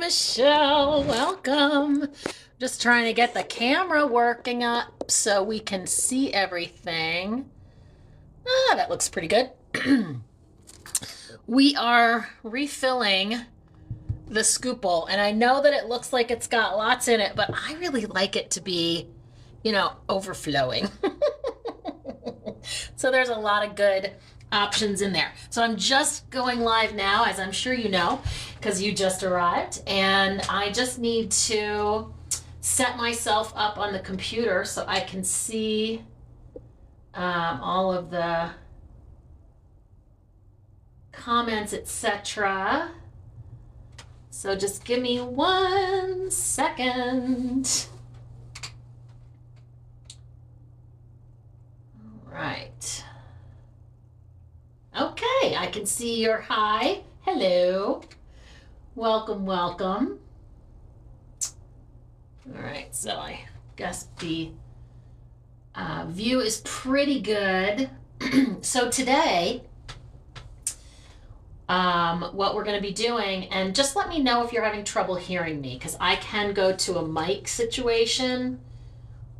Michelle. Welcome. Just trying to get the camera working up so we can see everything. That looks pretty good. We are refilling the Scoople, and I know that it looks like it's got lots in it, but I really like it to be, overflowing. So there's a lot of good options in there. So I'm just going live now, as I'm sure you know, because you just arrived, and I just need to set myself up on the computer so I can see all of the comments, etc. So just give me 1 second. All right. Okay, I can see your hi. Hello. Welcome, welcome. All right, so I guess the view is pretty good. So today, what we're going to be doing, and just let me know if you're having trouble hearing me, because I can go to a mic situation,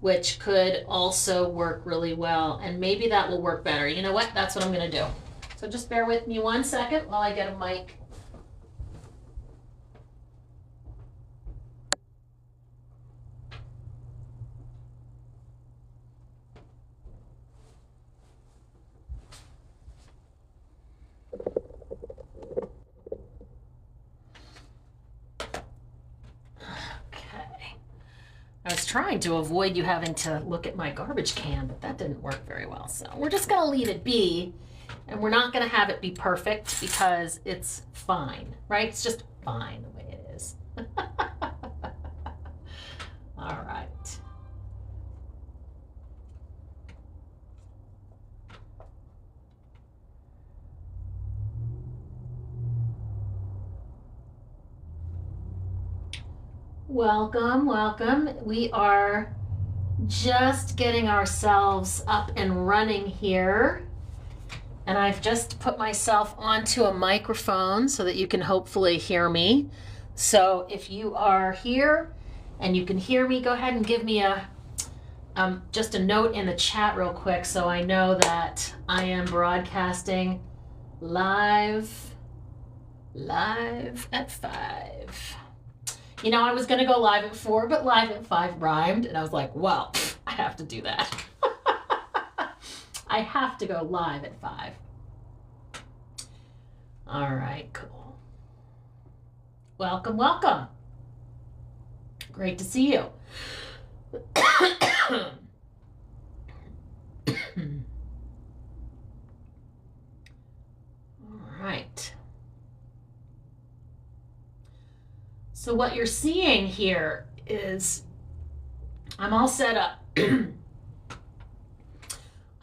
which could also work really well, and maybe that will work better. You know what? That's what I'm going to do. So just bear with me 1 second while I get a mic. I was trying to avoid you having to look at my garbage can, but that didn't work very well. So we're just going to leave it be, and we're not going to have it be perfect because it's fine, right? It's just fine the way it is. All right. Welcome, welcome. We are just getting ourselves up and running here. And I've just put myself onto a microphone so that you can hopefully hear me. So if you are here and you can hear me, go ahead and give me just a note in the chat real quick so I know that I am broadcasting live at 5. I was going to go live at 4, but live at 5 rhymed, and I was like, well, I have to do that. I have to go live at 5. All right, cool. Welcome, welcome. Great to see you. All right. So what you're seeing here is I'm all set up.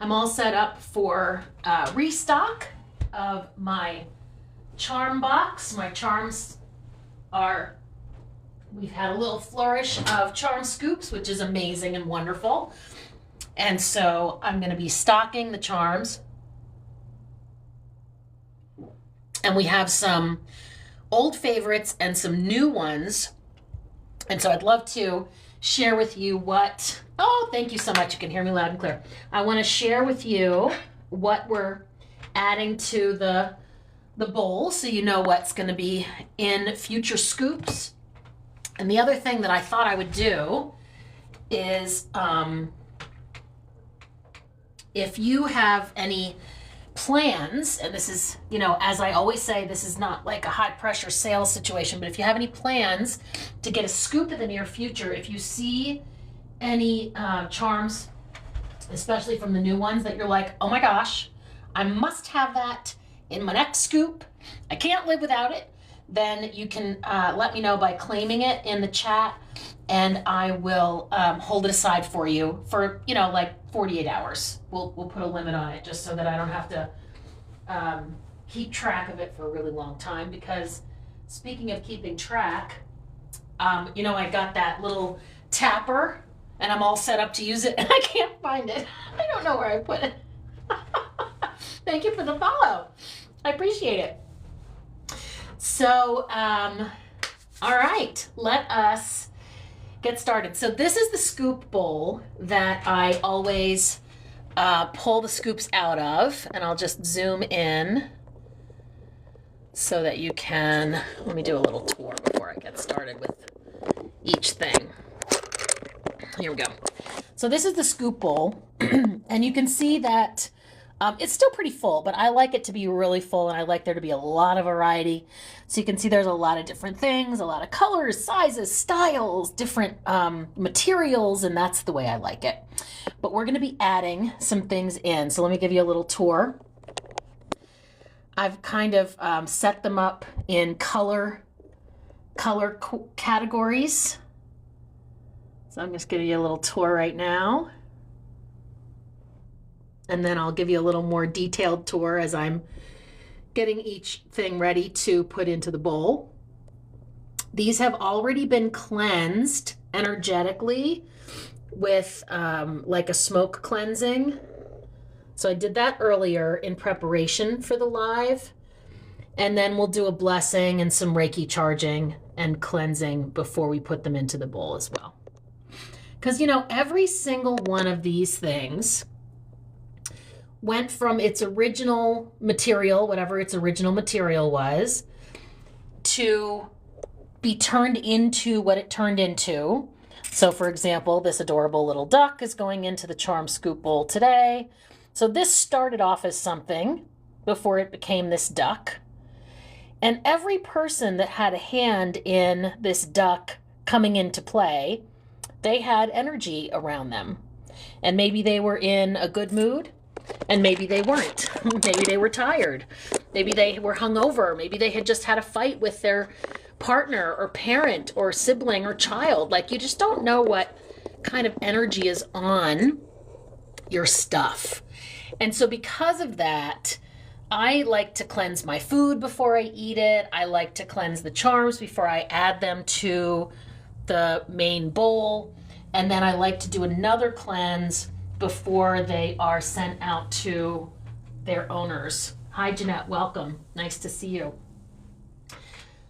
I'm all set up for restock of my charm box. My charms we've had a little flourish of charm scoops, which is amazing and wonderful. And so I'm going to be stocking the charms. And we have some old favorites and some new ones. And so I'd love to share with you thank you so much. You can hear me loud and clear. I want to share with you what we're adding to the bowl so you know what's going to be in future scoops. And the other thing that I thought I would do is if you have any plans, and this is, as I always say, this is not like a high pressure sales situation, but if you have any plans to get a scoop in the near future, if you see any charms, especially from the new ones that you're like, oh my gosh, I must have that in my next scoop, I can't live without it, then you can let me know by claiming it in the chat, and I will hold it aside for you for, like 48 hours. We'll put a limit on it just so that I don't have to keep track of it for a really long time, because speaking of keeping track, I got that little tapper and I'm all set up to use it and I can't find it. I don't know where I put it. Thank you for the follow. I appreciate it. So All right, let us get started. So this is the scoop bowl that I always pull the scoops out of, and I'll just zoom in so that you can, let me do a little tour before I get started with each thing. Here we go. So this is the scoop bowl, and you can see that it's still pretty full, but I like it to be really full, and I like there to be a lot of variety. So you can see there's a lot of different things, a lot of colors, sizes, styles, different materials, and that's the way I like it. But we're going to be adding some things in. So let me give you a little tour. I've kind of set them up in color categories. So I'm just giving you a little tour right now. And then I'll give you a little more detailed tour as I'm getting each thing ready to put into the bowl. These have already been cleansed energetically with like a smoke cleansing. So I did that earlier in preparation for the live. And then we'll do a blessing and some Reiki charging and cleansing before we put them into the bowl as well. Because, you know, every single one of these things went from its original material, whatever its original material was, to be turned into what it turned into. So for example, this adorable little duck is going into the charm scoop bowl today. So this started off as something before it became this duck. And every person that had a hand in this duck coming into play, they had energy around them. And maybe they were in a good mood, and maybe they weren't. Maybe they were tired. Maybe they were hungover. Maybe they had just had a fight with their partner or parent or sibling or child. Like, you just don't know what kind of energy is on your stuff. And so because of that, I like to cleanse my food before I eat it. I like to cleanse the charms before I add them to the main bowl. And then I like to do another cleanse before they are sent out to their owners. Hi, Jeanette, welcome. Nice to see you.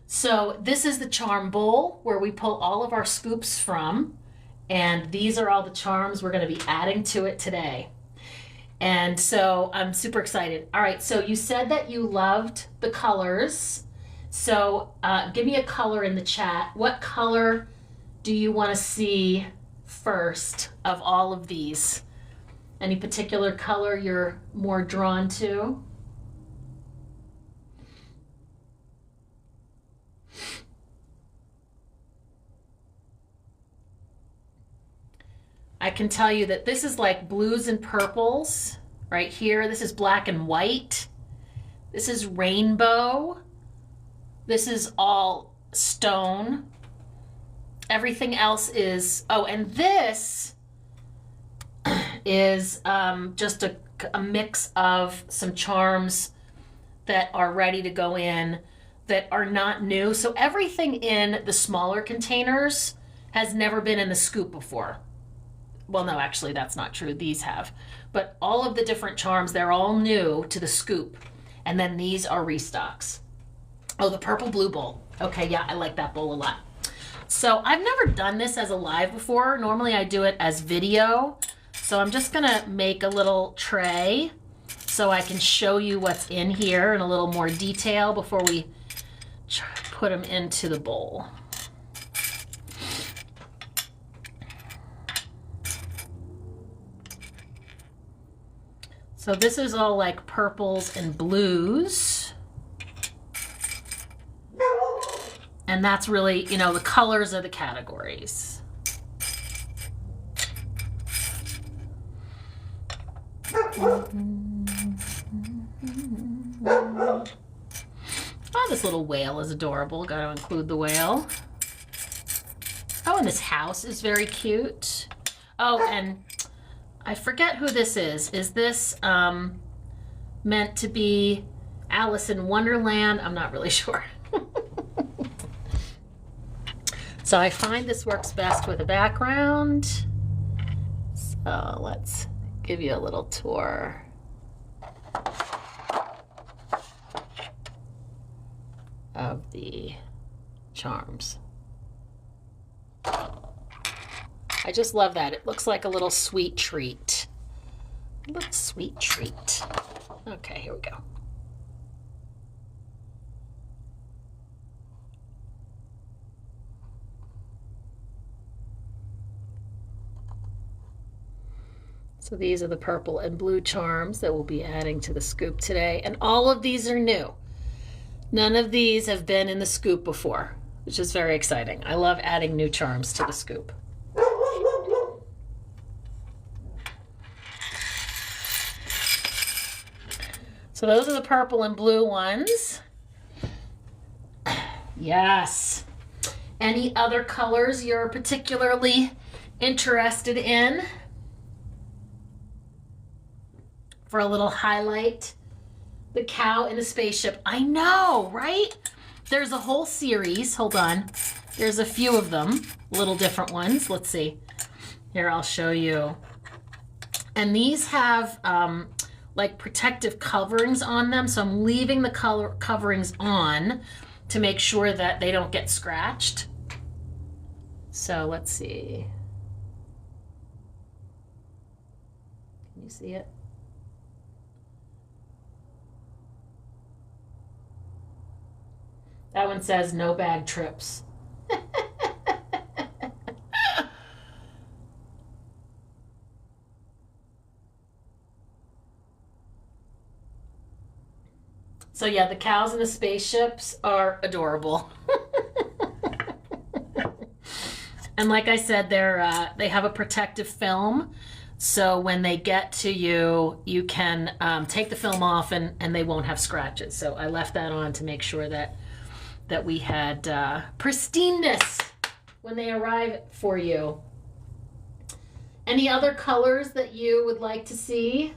So this is the charm bowl where we pull all of our scoops from. And these are all the charms we're going to be adding to it today. And so I'm super excited. All right, so you said that you loved the colors. So give me a color in the chat. What color do you want to see first of all of these? Any particular color you're more drawn to? I can tell you that this is like blues and purples right here. This is black and white. This is rainbow. This is all stone. Everything else is, oh, and this is just a mix of some charms that are ready to go in that are not new. So everything in the smaller containers has never been in the scoop before. Well, no, actually, that's not true. These have. But all of the different charms, they're all new to the scoop. And then these are restocks. Oh, the purple blue bowl. Okay, yeah, I like that bowl a lot. So I've never done this as a live before. Normally I do it as video. So I'm just going to make a little tray so I can show you what's in here in a little more detail before we put them into the bowl. So this is all like purples and blues. And that's really, you know, the colors are the categories. Oh, this little whale is adorable. Got to include the whale. Oh, and this house is very cute. Oh, and I forget who this is. Is this meant to be Alice in Wonderland? I'm not really sure. So I find this works best with a background. So let's give you a little tour. Of the charms. I just love that. It looks like a little sweet treat. A little sweet treat. Okay, here we go. So these are the purple and blue charms that we'll be adding to the scoop today. And all of these are new. None of these have been in the scoop before, which is very exciting. I love adding new charms to the scoop. So those are the purple and blue ones. Yes. Any other colors you're particularly interested in? For a little highlight, the cow in the spaceship. I know, right? There's a whole series. Hold on. There's a few of them, little different ones. Let's see. Here, I'll show you. And these have like protective coverings on them. So I'm leaving the color coverings on to make sure that they don't get scratched. So let's see. Can you see it? That one says no bag trips. So yeah, the cows and the spaceships are adorable. And like I said, they have a protective film. So when they get to you, you can take the film off and they won't have scratches. So I left that on to make sure that we had pristineness when they arrive for you. Any other colors that you would like to see?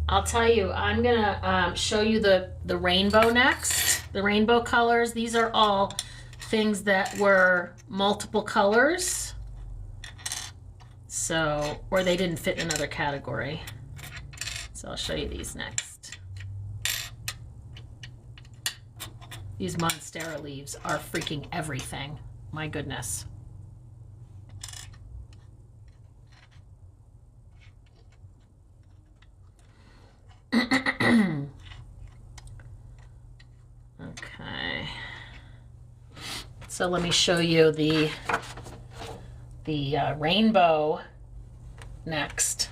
I'll tell you, I'm gonna show you the rainbow next. The rainbow colors, these are all things that were multiple colors. So, or they didn't fit in another category. So I'll show you these next. These monstera leaves are freaking everything. My goodness. Okay. So let me show you the rainbow next.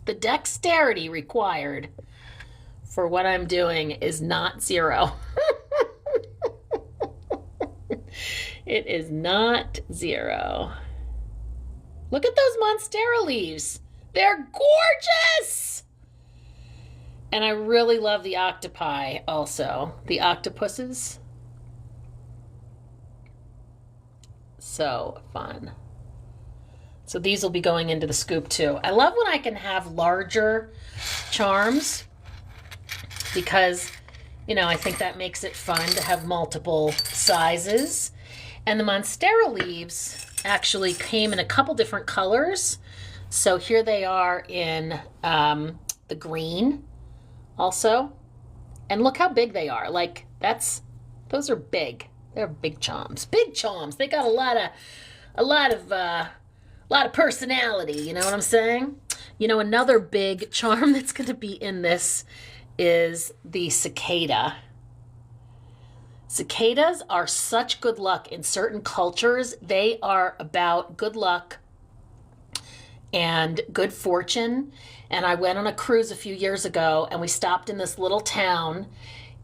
The dexterity required for what I'm doing is not 0. It is not 0. Look at those monstera leaves. They're gorgeous. And I really love the octopi also. The octopuses. So fun. So these will be going into the scoop too. I love when I can have larger charms because, you know, I think that makes it fun to have multiple sizes. And the monstera leaves actually came in a couple different colors. So here they are in the green also. And look how big they are. Like those are big. They're big charms. Big charms. They got a lot of personality, you know what I'm saying? You know, another big charm that's going to be in this is the cicada. Cicadas are such good luck in certain cultures. They are about good luck and good fortune. And I went on a cruise a few years ago and we stopped in this little town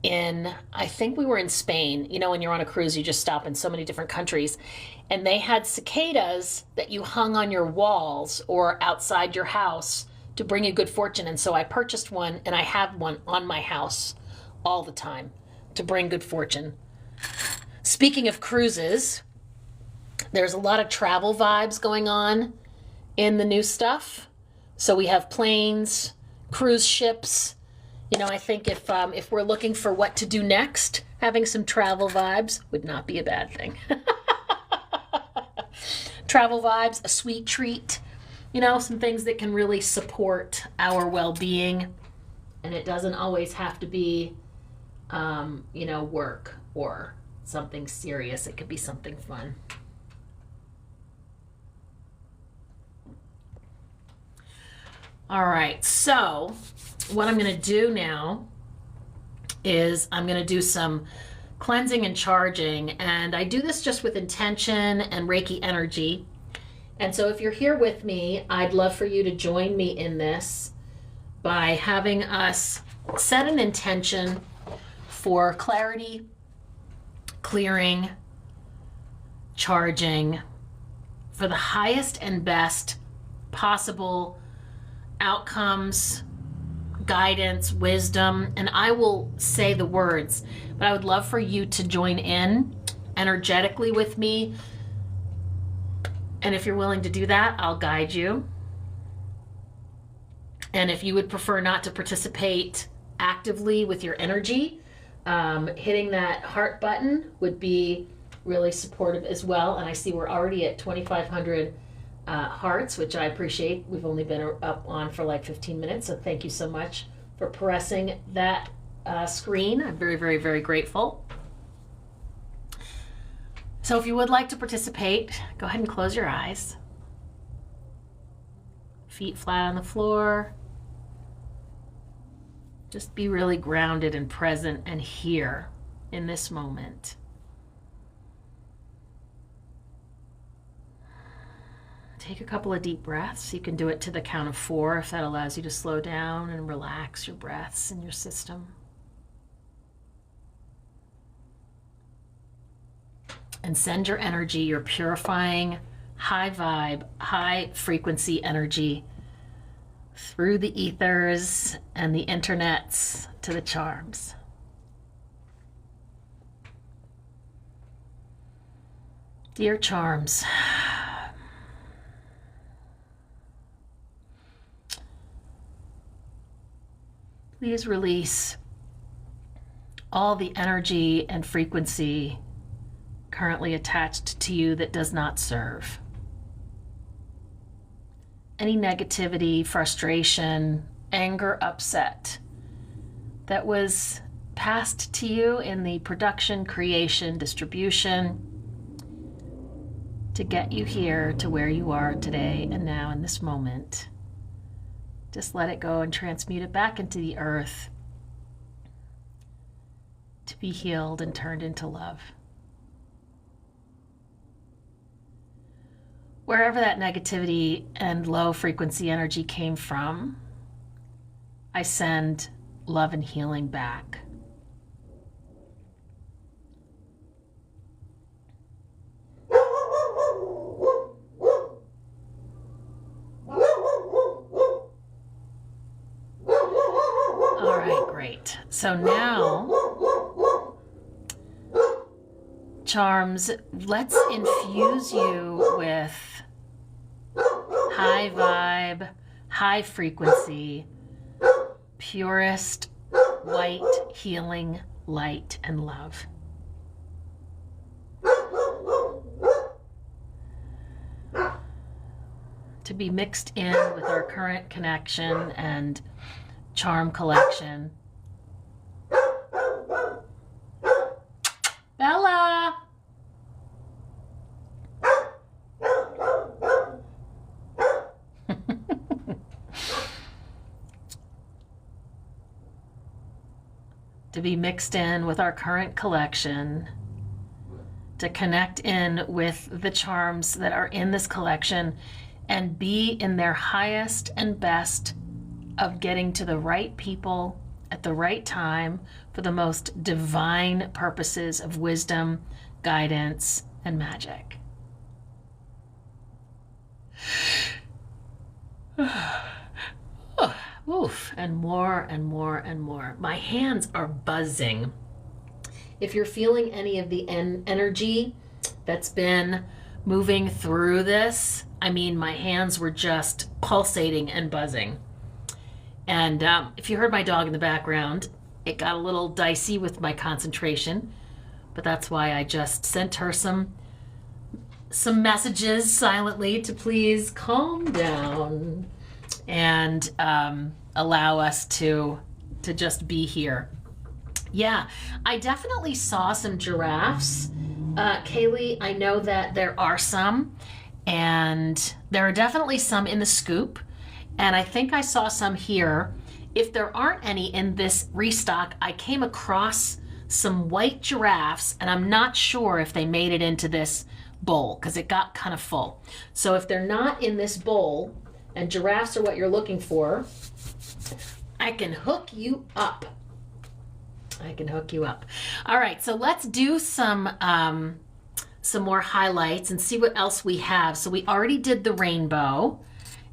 I think we were in Spain. You know, when you're on a cruise, you just stop in so many different countries. And they had cicadas that you hung on your walls or outside your house to bring you good fortune. And so I purchased one and I have one on my house all the time to bring good fortune. Speaking of cruises, there's a lot of travel vibes going on in the new stuff. So we have planes, cruise ships. You know, I think if we're looking for what to do next, having some travel vibes would not be a bad thing. Travel vibes, a sweet treat, you know, some things that can really support our well-being. And it doesn't always have to be, you know, work or something serious. It could be something fun. All right, so what I'm going to do now is I'm going to do some cleansing and charging, and I do this just with intention and Reiki energy. And so if you're here with me, I'd love for you to join me in this by having us set an intention for clarity, clearing, charging, for the highest and best possible outcomes, guidance, wisdom, and I will say the words, but I would love for you to join in energetically with me. And if you're willing to do that, I'll guide you. And if you would prefer not to participate actively with your energy, hitting that heart button would be really supportive as well. And I see we're already at 2,500 hearts, which I appreciate. We've only been up on for like 15 minutes, so thank you so much for pressing that screen. I'm very, very, very grateful. So if you would like to participate, go ahead and close your eyes. Feet flat on the floor. Just be really grounded and present and here in this moment. Take a couple of deep breaths. You can do it to the count of 4 if that allows you to slow down and relax your breaths in your system. And send your energy, your purifying, high vibe, high frequency energy through the ethers and the internets to the charms. Dear charms, please release all the energy and frequency currently attached to you that does not serve. Any negativity, frustration, anger, upset that was passed to you in the production, creation, distribution to get you here to where you are today and now in this moment. Just let it go and transmute it back into the earth to be healed and turned into love. Wherever that negativity and low frequency energy came from, I send love and healing back. All right, great. So now, charms, let's infuse you with high vibe, high frequency, purest white healing light and love. To be mixed in with our current connection and charm collection. Bella! To be mixed in with our current collection, to connect in with the charms that are in this collection and be in their highest and best of getting to the right people at the right time for the most divine purposes of wisdom, guidance, and magic. Oof, and more and more and more. My hands are buzzing. If you're feeling any of the energy that's been moving through this, I mean, my hands were just pulsating and buzzing. And if you heard my dog in the background, it got a little dicey with my concentration, but that's why I just sent her some messages silently to please calm down and allow us to just be here. Yeah, I definitely saw some giraffes. Kaylee, I know that there are some, and there are definitely some in the scoop, and I think I saw some here. If there aren't any in this restock, I came across some white giraffes, and I'm not sure if they made it into this bowl because it got kind of full. So if they're not in this bowl, and giraffes are what you're looking for, I can hook you up. I can hook you up. All right, so let's do some more highlights and see what else we have. So we already did the rainbow,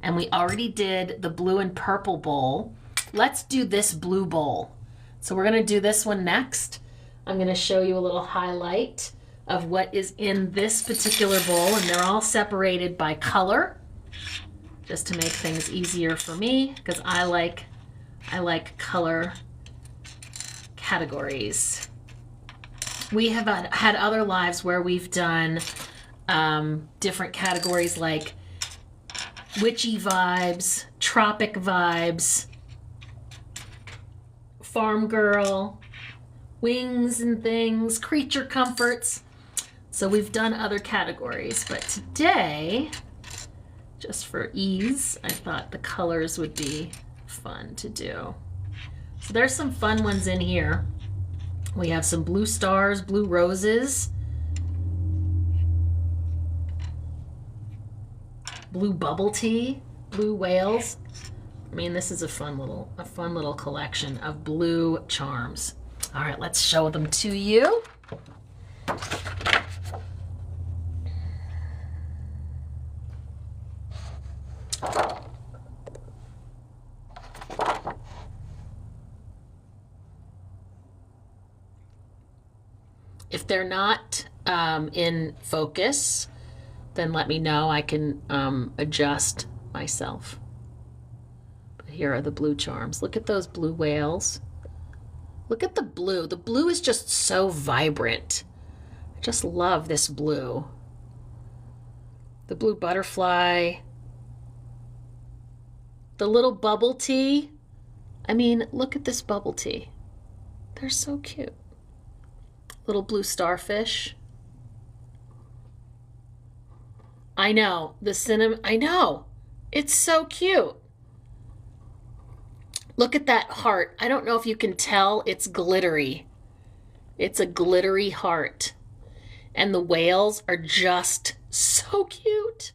and we already did the blue and purple bowl. Let's do this blue bowl. So we're gonna do this one next. I'm gonna show you a little highlight of what is in this particular bowl, and they're all separated by color, just to make things easier for me, because I like color categories. We have had other lives where we've done different categories like witchy vibes, tropic vibes, farm girl, wings and things, creature comforts. So we've done other categories, but today, just for ease, I thought the colors would be fun to do. So there's some fun ones in here. We have some blue stars, blue roses, blue bubble tea, blue whales. I mean, this is a fun little collection of blue charms. All right, let's show them to you. If they're not in focus, then let me know. I can adjust myself. But here are the blue charms. Look at those blue whales. Look at the blue. The blue is just so vibrant. I just love this blue. The blue butterfly. The little bubble tea. I mean, look at this bubble tea. They're so cute. Little blue starfish. I know, the cinnamon, I know. It's so cute. Look at that heart. I don't know if you can tell, it's glittery. It's a glittery heart. And the whales are just so cute.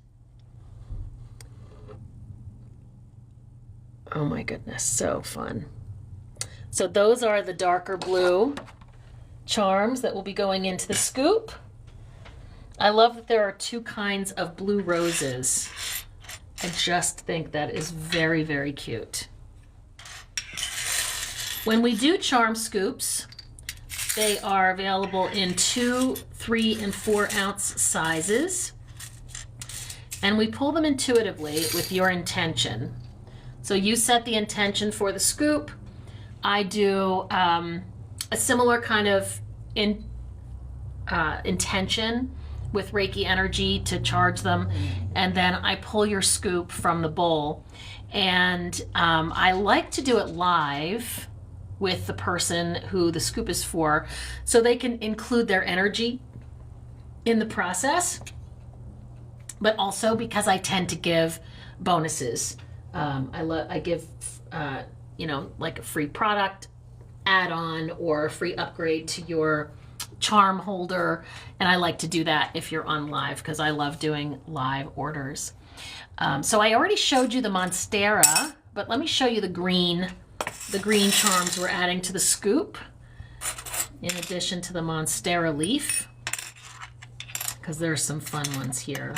Oh my goodness, so fun. So those are the darker blue charms that will be going into the scoop. I love that there are two kinds of blue roses. I just think that is very, very cute. When we do charm scoops, they are available in 2, 3, and 4 ounce sizes. And we pull them intuitively with your intention. So you set the intention for the scoop. I do a similar kind of intention with Reiki energy to charge them, and then I pull your scoop from the bowl. And I like to do it live with the person who the scoop is for, so they can include their energy in the process, but also because I tend to give bonuses. I give, like a free product add-on or a free upgrade to your charm holder, and I like to do that if you're on live because I love doing live orders. So I already showed you the Monstera, but let me show you the green charms we're adding to the scoop in addition to the Monstera leaf, because there's some fun ones here.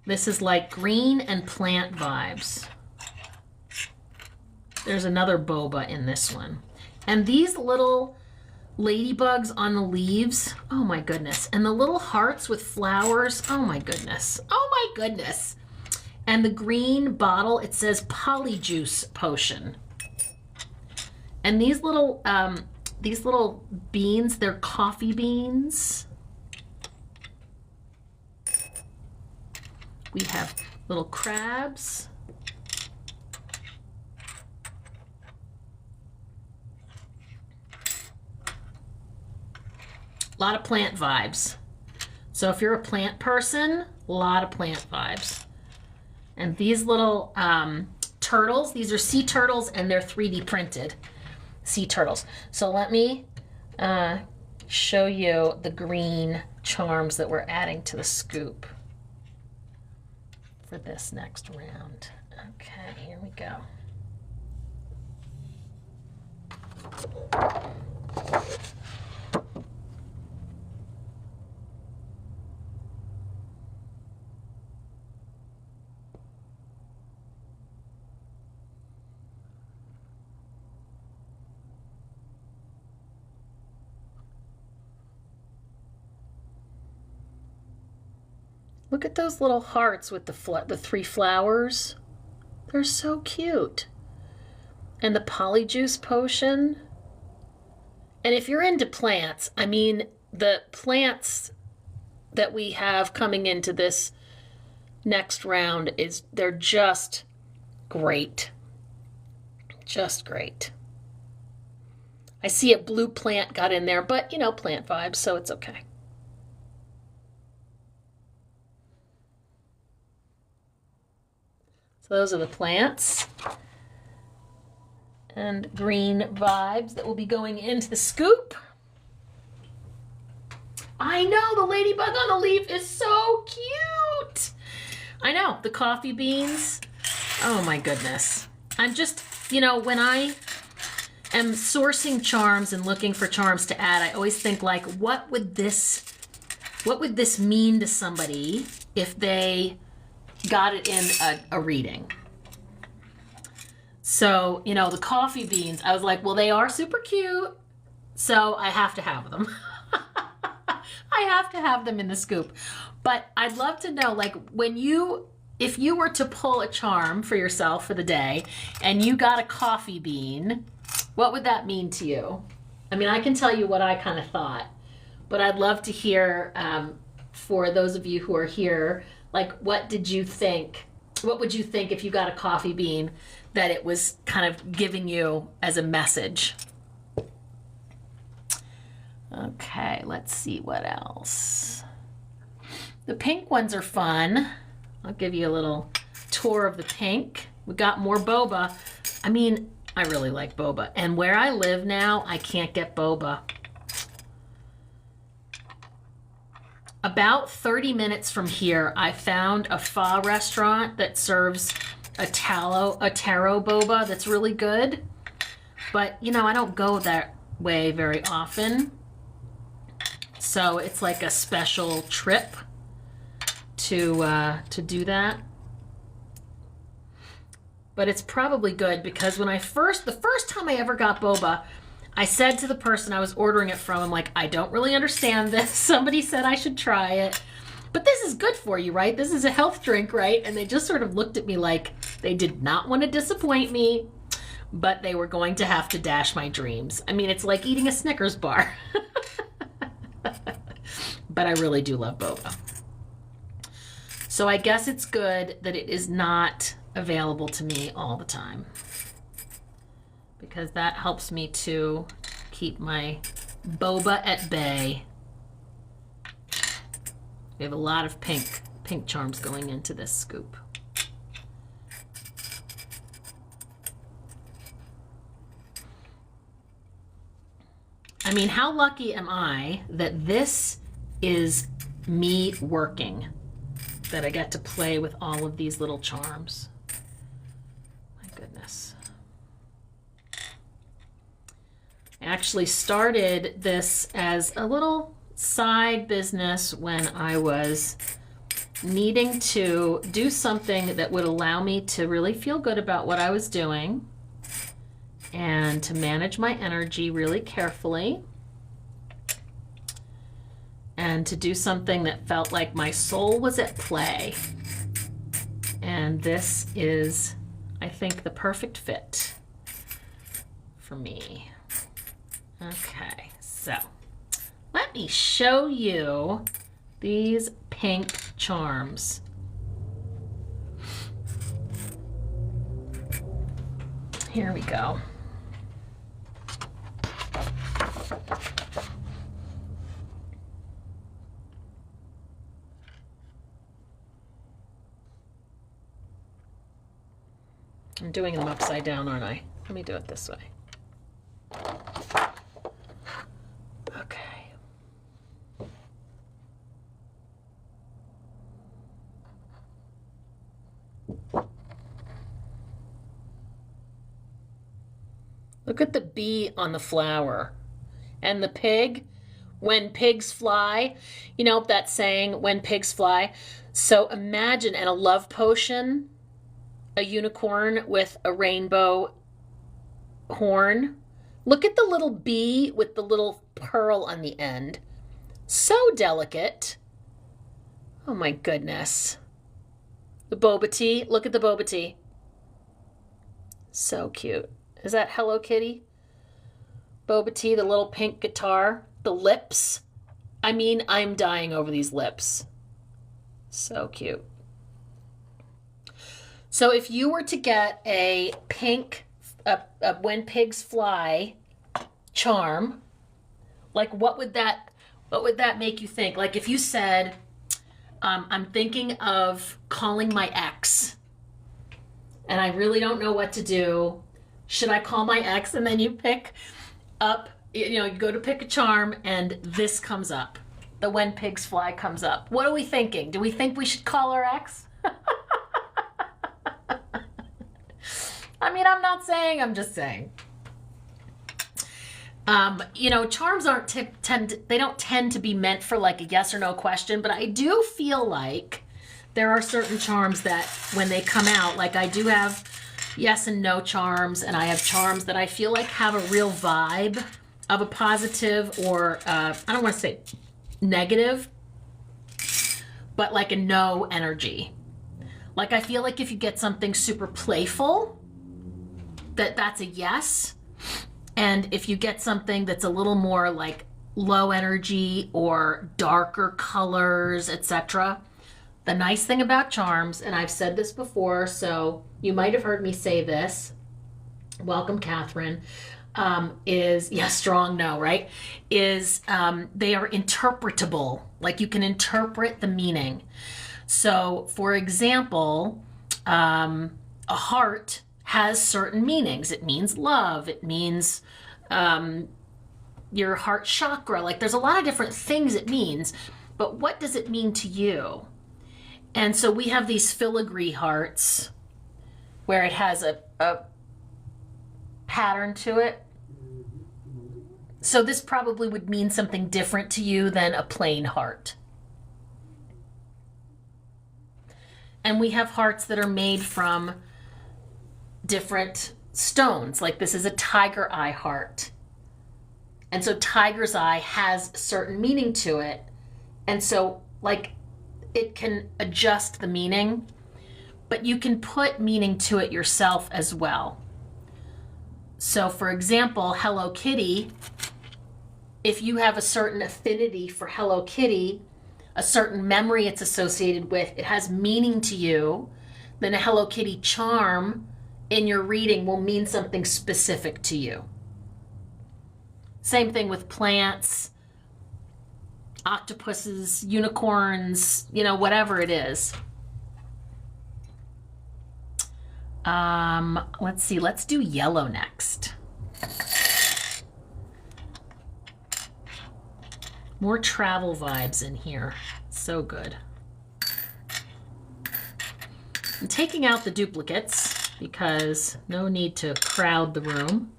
This is like green and plant vibes. There's another boba in this one. And these little ladybugs on the leaves. Oh my goodness. And the little hearts with flowers. Oh my goodness. Oh my goodness. And the green bottle, it says Polyjuice Potion. And these little beans, they're coffee beans. We have little crabs. A lot of plant vibes. So if you're a plant person, a lot of plant vibes. And these little turtles, these are sea turtles, and they're 3D printed sea turtles. So let me show you the green charms that we're adding to the scoop for this next round. Okay, here we go. Look at those little hearts with the 3 flowers. They're so cute. And the Polyjuice Potion. And if you're into plants, I mean, the plants that we have coming into this next round they're just great. Just great. I see a blue plant got in there, but you know, plant vibes, so it's okay. Those are the plants and green vibes that will be going into the scoop. I know, the ladybug on the leaf is so cute. I know, the coffee beans. Oh my goodness. I'm just, you know, when I am sourcing charms and looking for charms to add, I always think like, what would this mean to somebody if they got it in a reading? So, you know, the coffee beans, I was like, well, they are super cute, so I have to have them. I have to have them in the scoop. But I'd love to know, like, if you were to pull a charm for yourself for the day and you got a coffee bean, what would that mean to you? I mean, I can tell you what I kind of thought, but I'd love to hear for those of you who are here, like, what did you think? What would you think if you got a coffee bean that it was kind of giving you as a message? Okay, let's see what else. The pink ones are fun. I'll give you a little tour of the pink. We got more boba. I mean, I really like boba. And where I live now, I can't get boba. About 30 minutes from here, I found a pho restaurant that serves a taro boba that's really good. But, you know, I don't go that way very often. So it's like a special trip to do that. But it's probably good because when the first time I ever got boba, I said to the person I was ordering it from, I'm like, I don't really understand this. Somebody said I should try it. But this is good for you, right? This is a health drink, right? And they just sort of looked at me like they did not want to disappoint me, but they were going to have to dash my dreams. I mean, it's like eating a Snickers bar. But I really do love boba. So I guess it's good that it is not available to me all the time, because that helps me to keep my boba at bay. We have a lot of pink charms going into this scoop. I mean, how lucky am I that this is me working, that I get to play with all of these little charms. My goodness. I actually started this as a little side business when I was needing to do something that would allow me to really feel good about what I was doing and to manage my energy really carefully. and to do something that felt like my soul was at play. And this is, I think, the perfect fit for me. Okay, so let me show you these pink charms. Here we go. I'm doing them upside down, aren't I? Let me do it this way. Okay. Look at the bee on the flower. And the pig, when pigs fly, you know that saying, when pigs fly? So imagine, and a love potion, a unicorn with a rainbow horn. Look at the little bee with the little pearl on the end. So delicate. Oh my goodness. The boba tea. Look at the boba tea. So cute. Is that Hello Kitty? Boba tea, the little pink guitar, the lips. I mean, I'm dying over these lips. So cute. So if you were to get a pink When Pigs Fly charm, like what would that make you think? Like if you said, I'm thinking of calling my ex and I really don't know what to do. Should I call my ex? And then you pick up, you go to pick a charm and this comes up. The When Pigs Fly comes up. What are we thinking? Do we think we should call our ex? I mean, I'm not saying, I'm just saying. Charms they don't tend to be meant for like a yes or no question, but I do feel like there are certain charms that when they come out, like I do have yes and no charms, and I have charms that I feel like have a real vibe of a positive or, I don't want to say negative, but like a no energy. Like I feel like if you get something super playful, that's a yes. And if you get something that's a little more like low energy or darker colors, etc. The nice thing about charms, and I've said this before, so you might have heard me say this. Welcome, Catherine. Strong no, right? They are interpretable. Like you can interpret the meaning. So, for example, a heart has certain meanings. It means love. It means your heart chakra. Like there's a lot of different things it means, but what does it mean to you? And so we have these filigree hearts where it has a pattern to it. So this probably would mean something different to you than a plain heart. And we have hearts that are made from different stones. Like this is a tiger eye heart. And so tiger's eye has certain meaning to it. And so like it can adjust the meaning, but you can put meaning to it yourself as well. So for example, Hello Kitty, if you have a certain affinity for Hello Kitty, a certain memory it's associated with, it has meaning to you, then a Hello Kitty charm in your reading will mean something specific to you. Same thing with plants, octopuses, unicorns, whatever it is. Let's see, let's do yellow next. More travel vibes in here. So good. I'm taking out the duplicates because no need to crowd the room.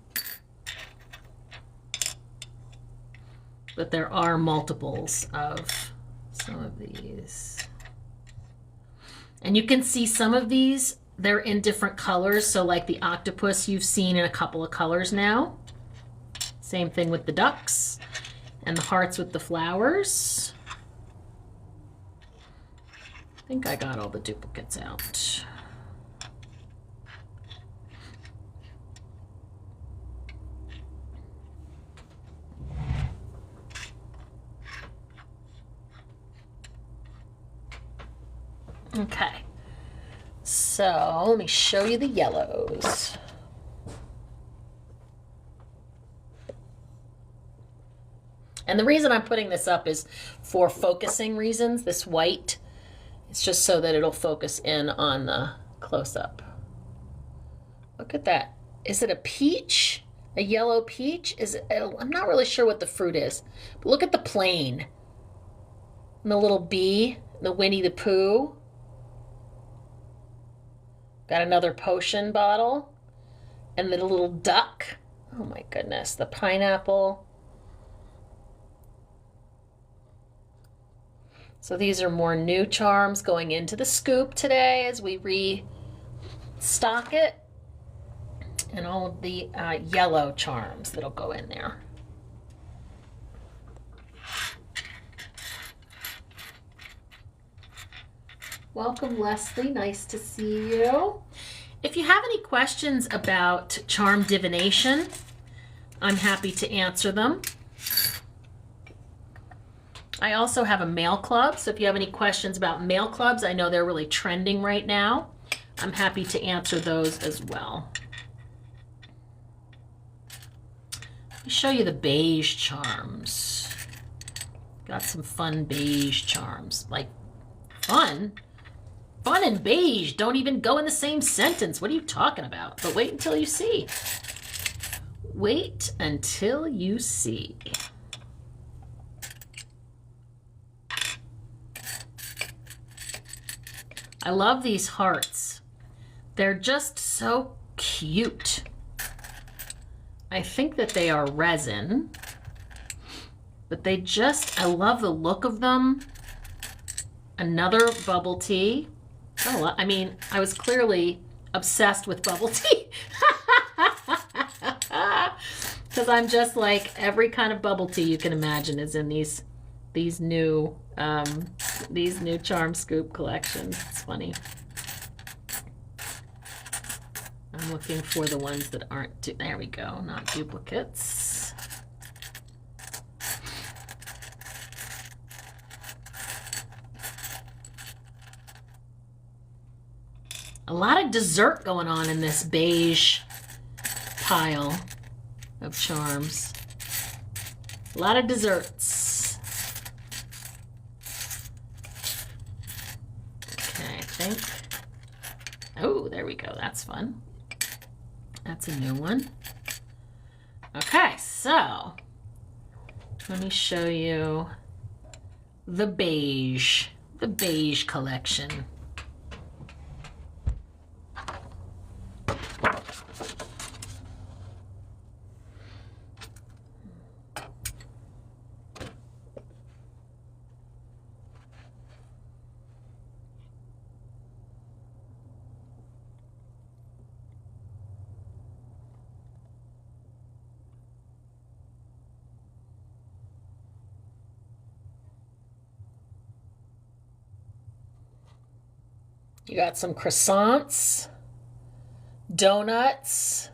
But there are multiples of some of these. And you can see some of these, they're in different colors. So like the octopus you've seen in a couple of colors now. Same thing with the ducks and the hearts with the flowers. I think I got all the duplicates out. Okay, so let me show you the yellows. And the reason I'm putting this up is for focusing reasons. This white, it's just so that it'll focus in on the close-up. Look at that. Is it a peach? A yellow peach? Is it? I'm not really sure what the fruit is. But look at the plane. And the little bee, the Winnie the Pooh. Got another potion bottle. And the little duck. Oh my goodness. The pineapple. So these are more new charms going into the scoop today as we restock it. And all of the yellow charms that'll go in there. Welcome, Leslie. Nice to see you. If you have any questions about charm divination, I'm happy to answer them. I also have a mail club, so if you have any questions about mail clubs, I know they're really trending right now. I'm happy to answer those as well. Let me show you the beige charms. Got some fun beige charms. Like, fun? Fun and beige don't even go in the same sentence. What are you talking about? But wait until you see. Wait until you see. I love these hearts. They're just so cute. I think that they are resin, but they just, I love the look of them. Another bubble tea. Oh, I mean, I was clearly obsessed with bubble tea. Because I'm just like, every kind of bubble tea you can imagine is in these new Charm Scoop collections. It's funny. I'm looking for the ones that aren't, there we go, not duplicates. A lot of dessert going on in this beige pile of charms. A lot of desserts. Okay, I think. Oh, there we go. That's fun. That's a new one. Okay, so let me show you the beige collection. You got some croissants, donuts,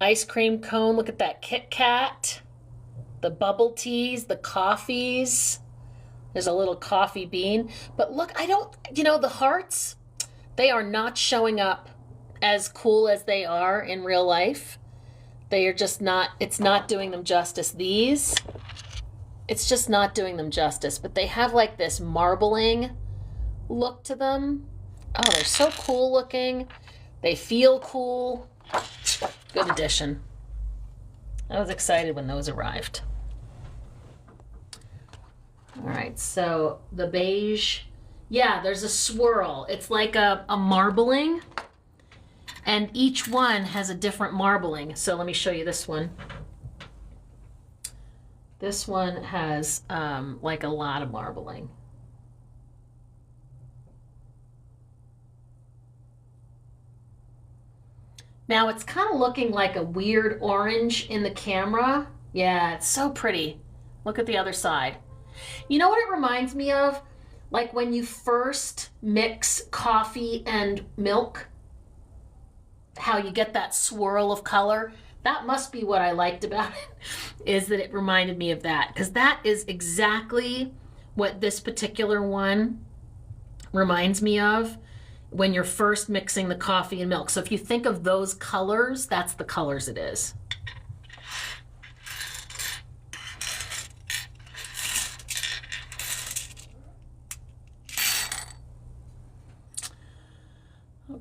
ice cream cone. Look at that Kit Kat, the bubble teas, the coffees. There's a little coffee bean. But look, the hearts, they are not showing up as cool as they are in real life. They are just not, it's not doing them justice. These, it's just not doing them justice. But they have like this marbling look to them. Oh, they're so cool looking. They feel cool. Good addition. I was excited when those arrived. All right, so the beige, yeah, there's a swirl. It's like a marbling, and each one has a different marbling. So let me show you this one. This one has like a lot of marbling. Now it's kind of looking like a weird orange in the camera. Yeah, it's so pretty. Look at the other side. You know what it reminds me of? like when you first mix coffee and milk, how you get that swirl of color. That must be what I liked about it, is that it reminded me of that, because that is exactly what this particular one reminds me of when you're first mixing the coffee and milk. So if you think of those colors, that's the colors it is.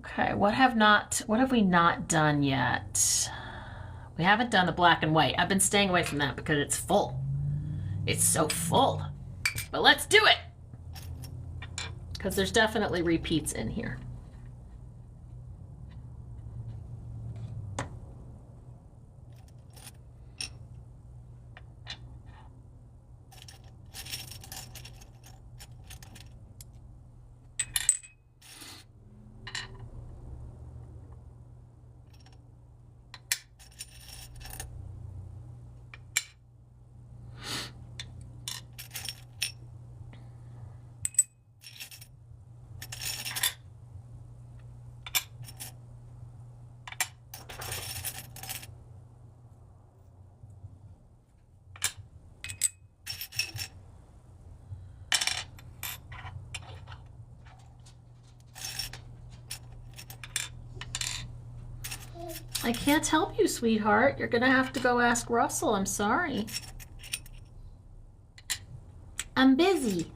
Okay, what have we not done yet? We haven't done the black and white. I've been staying away from that because it's full. It's so full. But let's do it! Because there's definitely repeats in here. I can't help you, sweetheart. You're gonna have to go ask Russell. I'm sorry. I'm busy.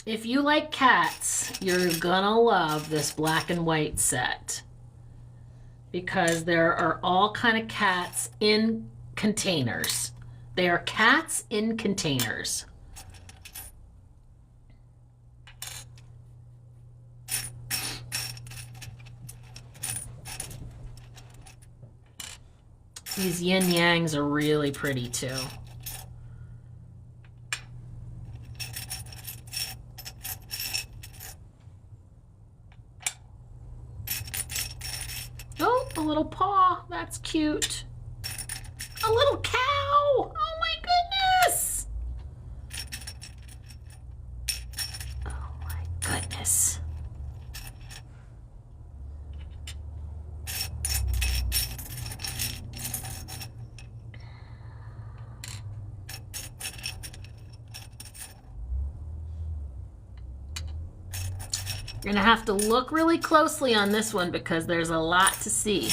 If you like cats, you're gonna love this black and white set, because there are all kind of cats in containers. They are cats in containers. These yin yangs are really pretty too. Oh, a little paw. That's cute. A little cow. Oh my goodness. Oh my goodness. You're gonna have to look really closely on this one because there's a lot to see.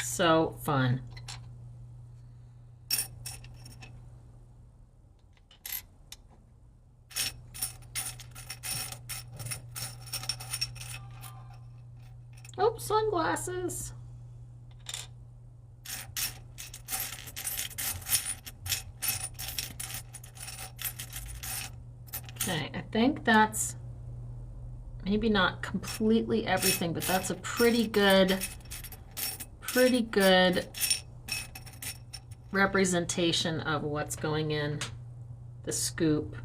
So fun. Oh, sunglasses. Okay, I think that's maybe not completely everything, but that's a pretty good representation of what's going in the scoop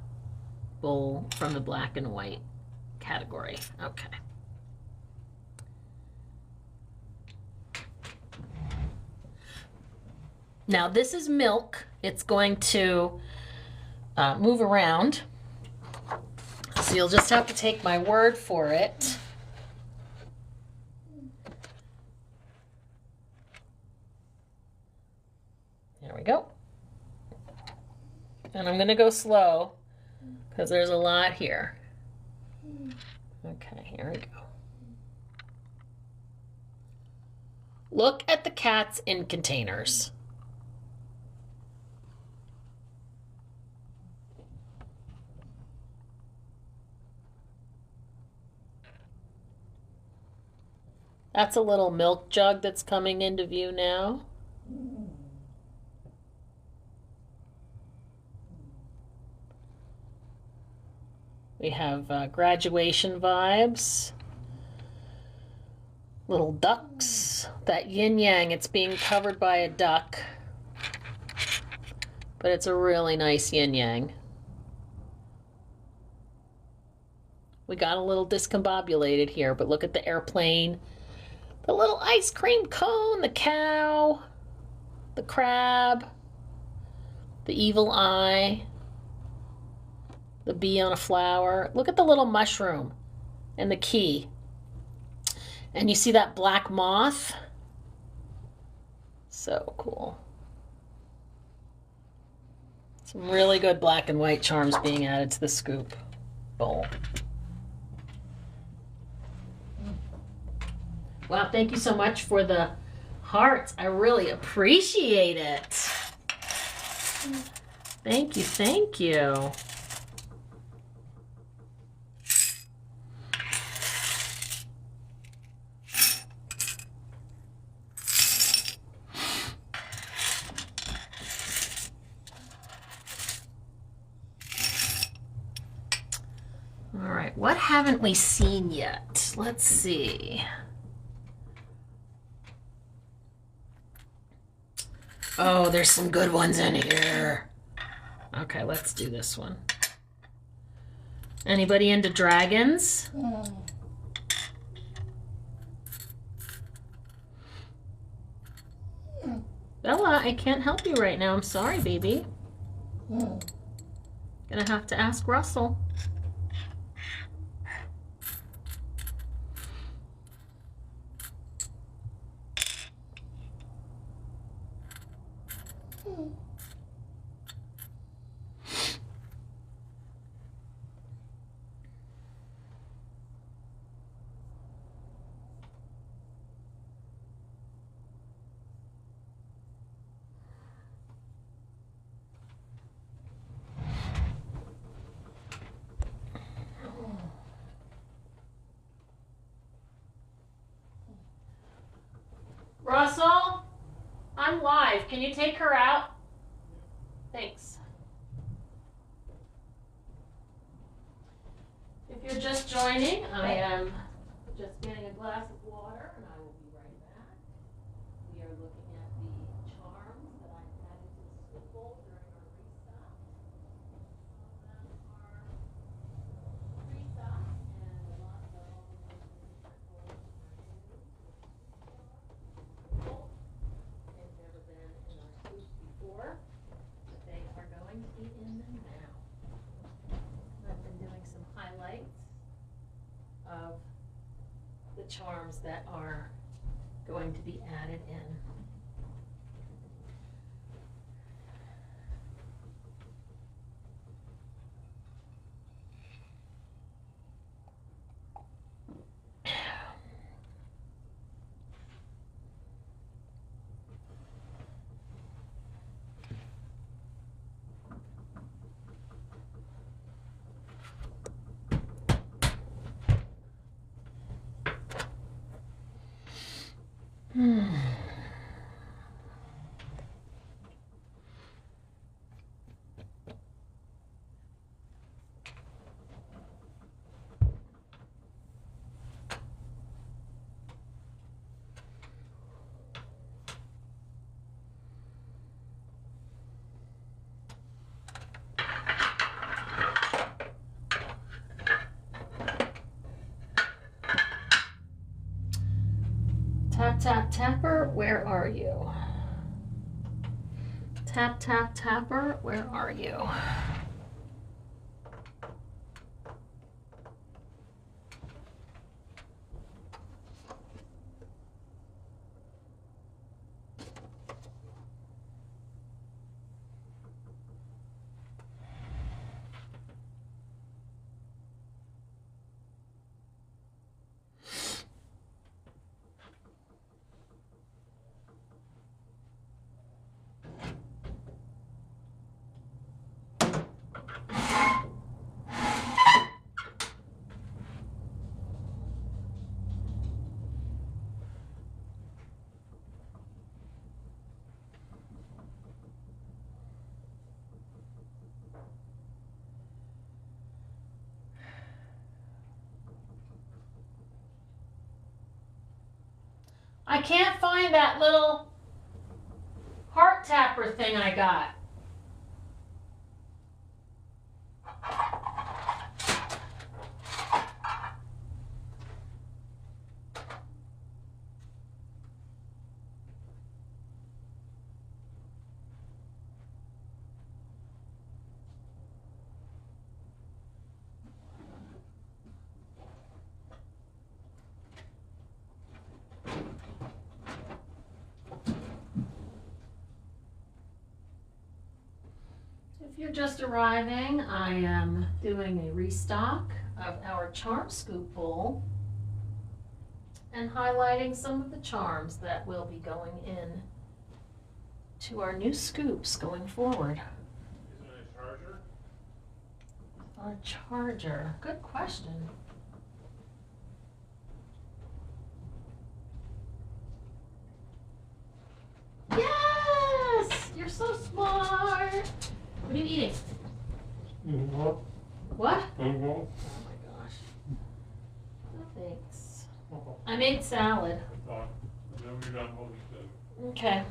bowl from the black and white category. Okay. Now this is milk. It's going to move around. So you'll just have to take my word for it. There we go. And I'm going to go slow because there's a lot here. Okay, here we go. Look at the cats in containers. That's a little milk jug that's coming into view now. We have graduation vibes. Little ducks. That yin yang, it's being covered by a duck. But it's a really nice yin yang. We got a little discombobulated here, but look at the airplane. The little ice cream cone, the cow, the crab, the evil eye, the bee on a flower. Look at the little mushroom and the key. And you see that black moth? So cool. Some really good black and white charms being added to the scoop bowl. Wow, thank you so much for the hearts. I really appreciate it. Thank you, thank you. All right, what haven't we seen yet? Let's see. Oh, there's some good ones in here. Okay, let's do this one. Anybody into dragons? Bella, I can't help you right now. I'm sorry, baby. Gonna have to ask Russell. Russell, I'm live. Can you take her out? Thanks. If you're just joining, I am just getting a glass of water and I will be right back. We are looking at the charms that I added to the scoop bowl during our restock. Some of them are restock and a lot of them they've never been in our scoops before, but they are going to be in them now. I've been doing some highlights of the charms that are going to be added in. Tap, tap, tapper, where are you? Tap, tap, tapper, where are you? I can't find that little heart tapper thing I got. If you're just arriving, I am doing a restock of our charm scoop bowl and highlighting some of the charms that will be going in to our new scoops going forward. Is it a charger? A charger. Good question. Yes! You're so smart. What are you eating? What? What? Mm-hmm. Oh my gosh. No thanks. I made salad. I thought. Then we're done what we said. Okay.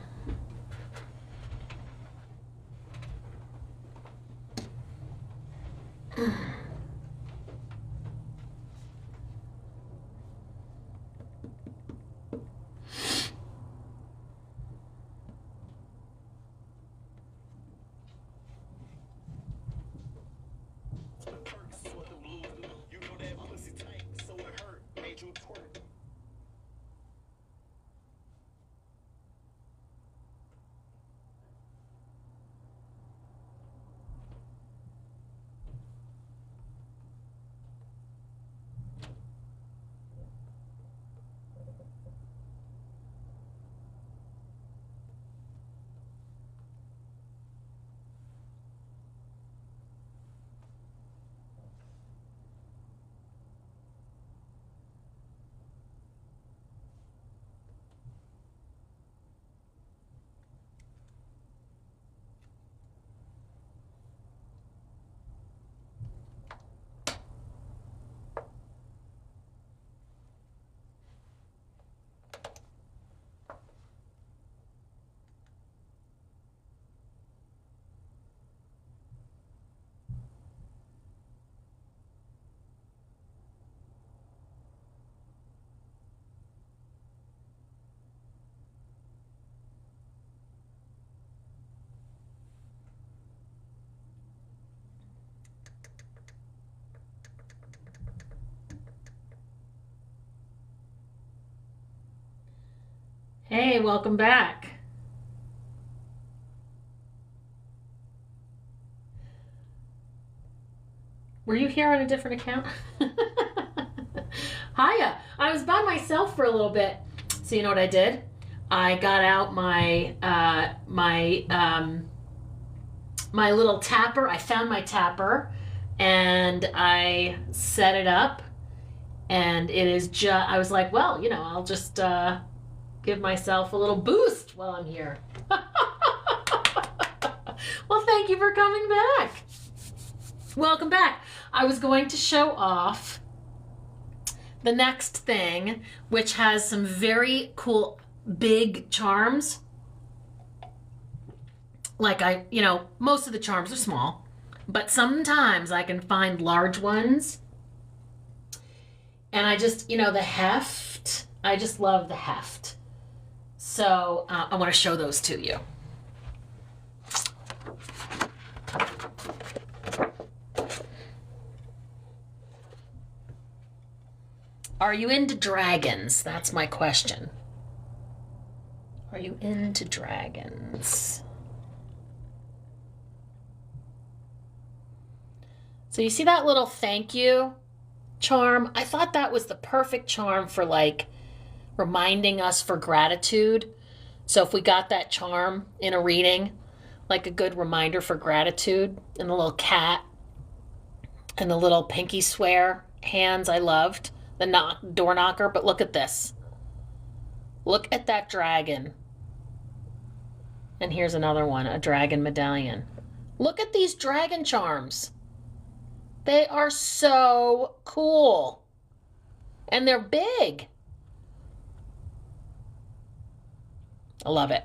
Hey, welcome back. Were you here on a different account? Hiya. I was by myself for a little bit. So you know what I did? I got out my my little tapper. I found my tapper and I set it up, and it is just, I was like, well, you know, I'll just give myself a little boost while I'm here. Well, thank you for coming back. Welcome back. I was going to show off the next thing, which has some very cool big charms. Like most of the charms are small, but sometimes I can find large ones. And I just, the heft, I just love the heft. So I want to show those to you. Are you into dragons? That's my question. Are you into dragons? So you see that little thank you charm? I thought that was the perfect charm for like reminding us for gratitude. So if we got that charm in a reading, like a good reminder for gratitude, and the little cat and the little pinky swear hands I loved, the door knocker, but look at this. Look at that dragon. And here's another one, a dragon medallion. Look at these dragon charms. They are so cool. And they're big. I love it.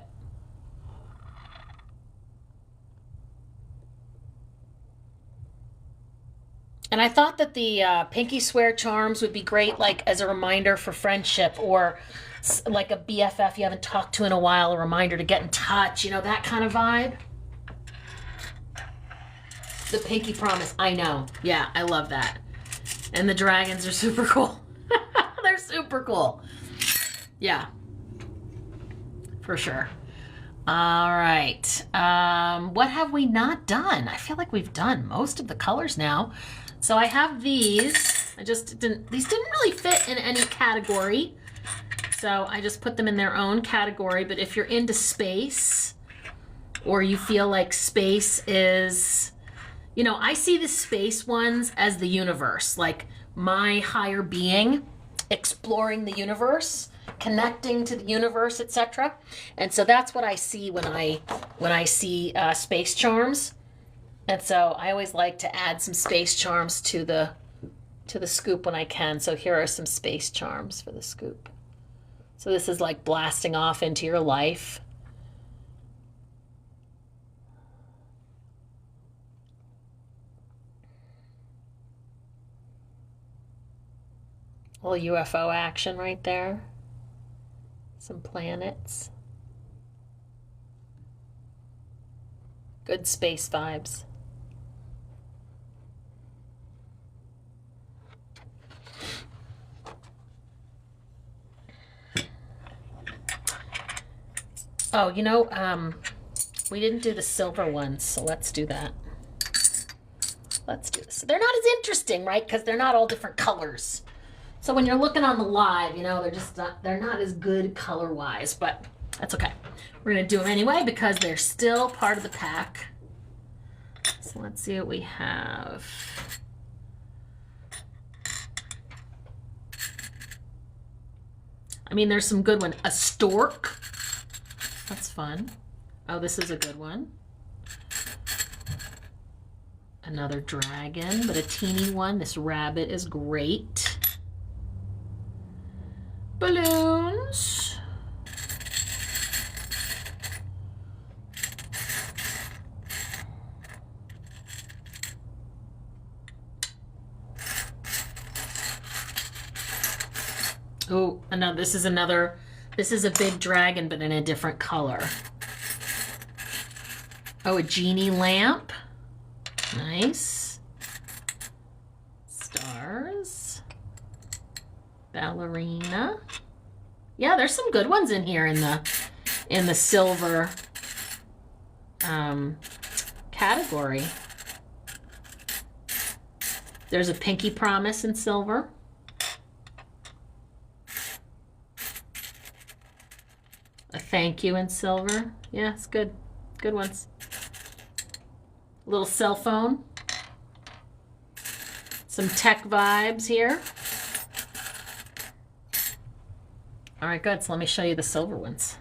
And I thought that the pinky swear charms would be great, like as a reminder for friendship, or like a BFF you haven't talked to in a while, a reminder to get in touch, you know, that kind of vibe. The pinky promise, I know. Yeah, I love that. And the dragons are super cool. They're super cool. Yeah, for sure. All right. What have we not done? I feel like we've done most of the colors now. So I have these. These didn't really fit in any category. So I just put them in their own category. But if you're into space, or you feel like space is, you know, I see the space ones as the universe, like my higher being exploring the universe, connecting to the universe, etc. And so that's what I see when I see space charms. And so I always like to add some space charms to the scoop when I can. So here are some space charms for the scoop. So this is like blasting off into your life. A little UFO action right there. Some planets. Good space vibes. Oh, you know, we didn't do the silver ones, so let's do that. Let's do this. They're not as interesting, right? Because they're not all different colors. So when you're looking on the live, you know, they're not as good color-wise, but that's okay. We're gonna do them anyway because they're still part of the pack. So let's see what we have. I mean, there's some good ones. A stork. That's fun. Oh, this is a good one. Another dragon, but a teeny one. This rabbit is great. Balloons. Oh, this is a big dragon, but in a different color. Oh, a genie lamp. Nice. Stars. Ballerina. Yeah, there's some good ones in here in the silver category. There's a pinky promise in silver. A thank you in silver. Yeah, it's good. Good ones. A little cell phone. Some tech vibes here. All right, good. So let me show you the silver ones.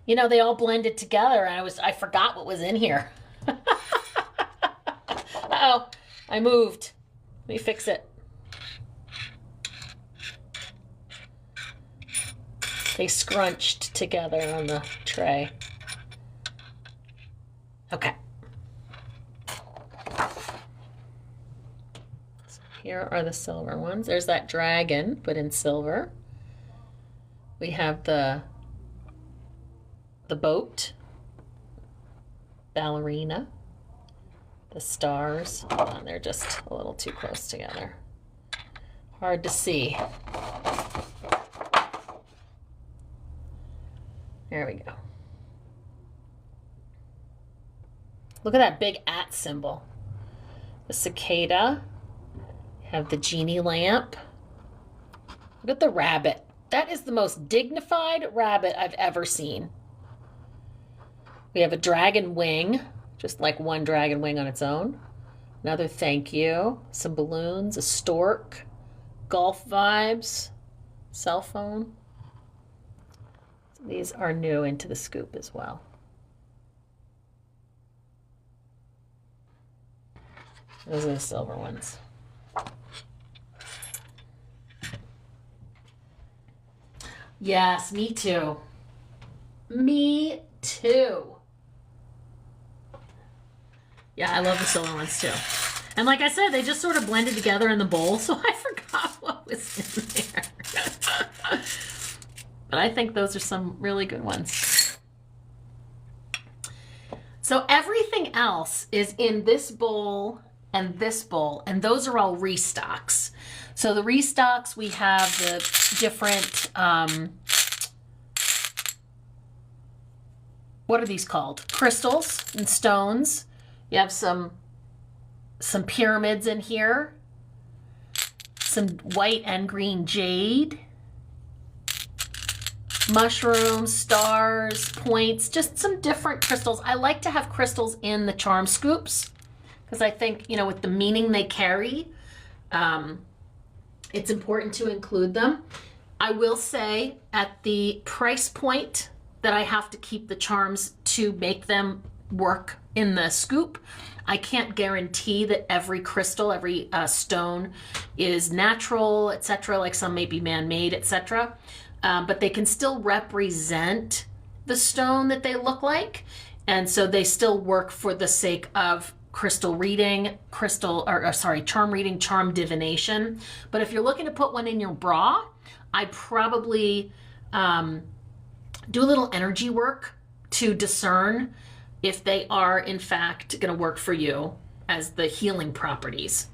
You know, they all blended together, and I forgot what was in here. Uh-oh, I moved. Let me fix it. They scrunched together on the tray. Okay. So here are the silver ones. There's that dragon, but in silver. We have the boat, ballerina, the stars. Hold on, they're just a little too close together. Hard to see. There we go. Look at that big @ symbol. The cicada. Have the genie lamp. Look at the rabbit. That is the most dignified rabbit I've ever seen. We have a dragon wing, just like one dragon wing on its own. Another thank you. Some balloons, a stork, golf vibes, cell phone. So these are new into the scoop as well. Those are the silver ones. Yes, me too. Me too. Yeah, I love the silver ones too. And like I said, they just sort of blended together in the bowl, so I forgot what was in there. But I think those are some really good ones. So everything else is in this bowl, and those are all restocks. So the restocks, we have the different, what are these called? Crystals and stones. You have some pyramids in here, some white and green jade, mushrooms, stars, points, just some different crystals. I like to have crystals in the charm scoops because I think, you know, with the meaning they carry, it's important to include them. I will say at the price point that I have to keep the charms to make them work in the scoop, I can't guarantee that every crystal, every stone is natural, etc. Like some may be man-made, etc. But they can still represent the stone that they look like. And so they still work for the sake of crystal reading, charm reading, charm divination. But if you're looking to put one in your bra, I'd probably do a little energy work to discern if they are in fact going to work for you as the healing properties.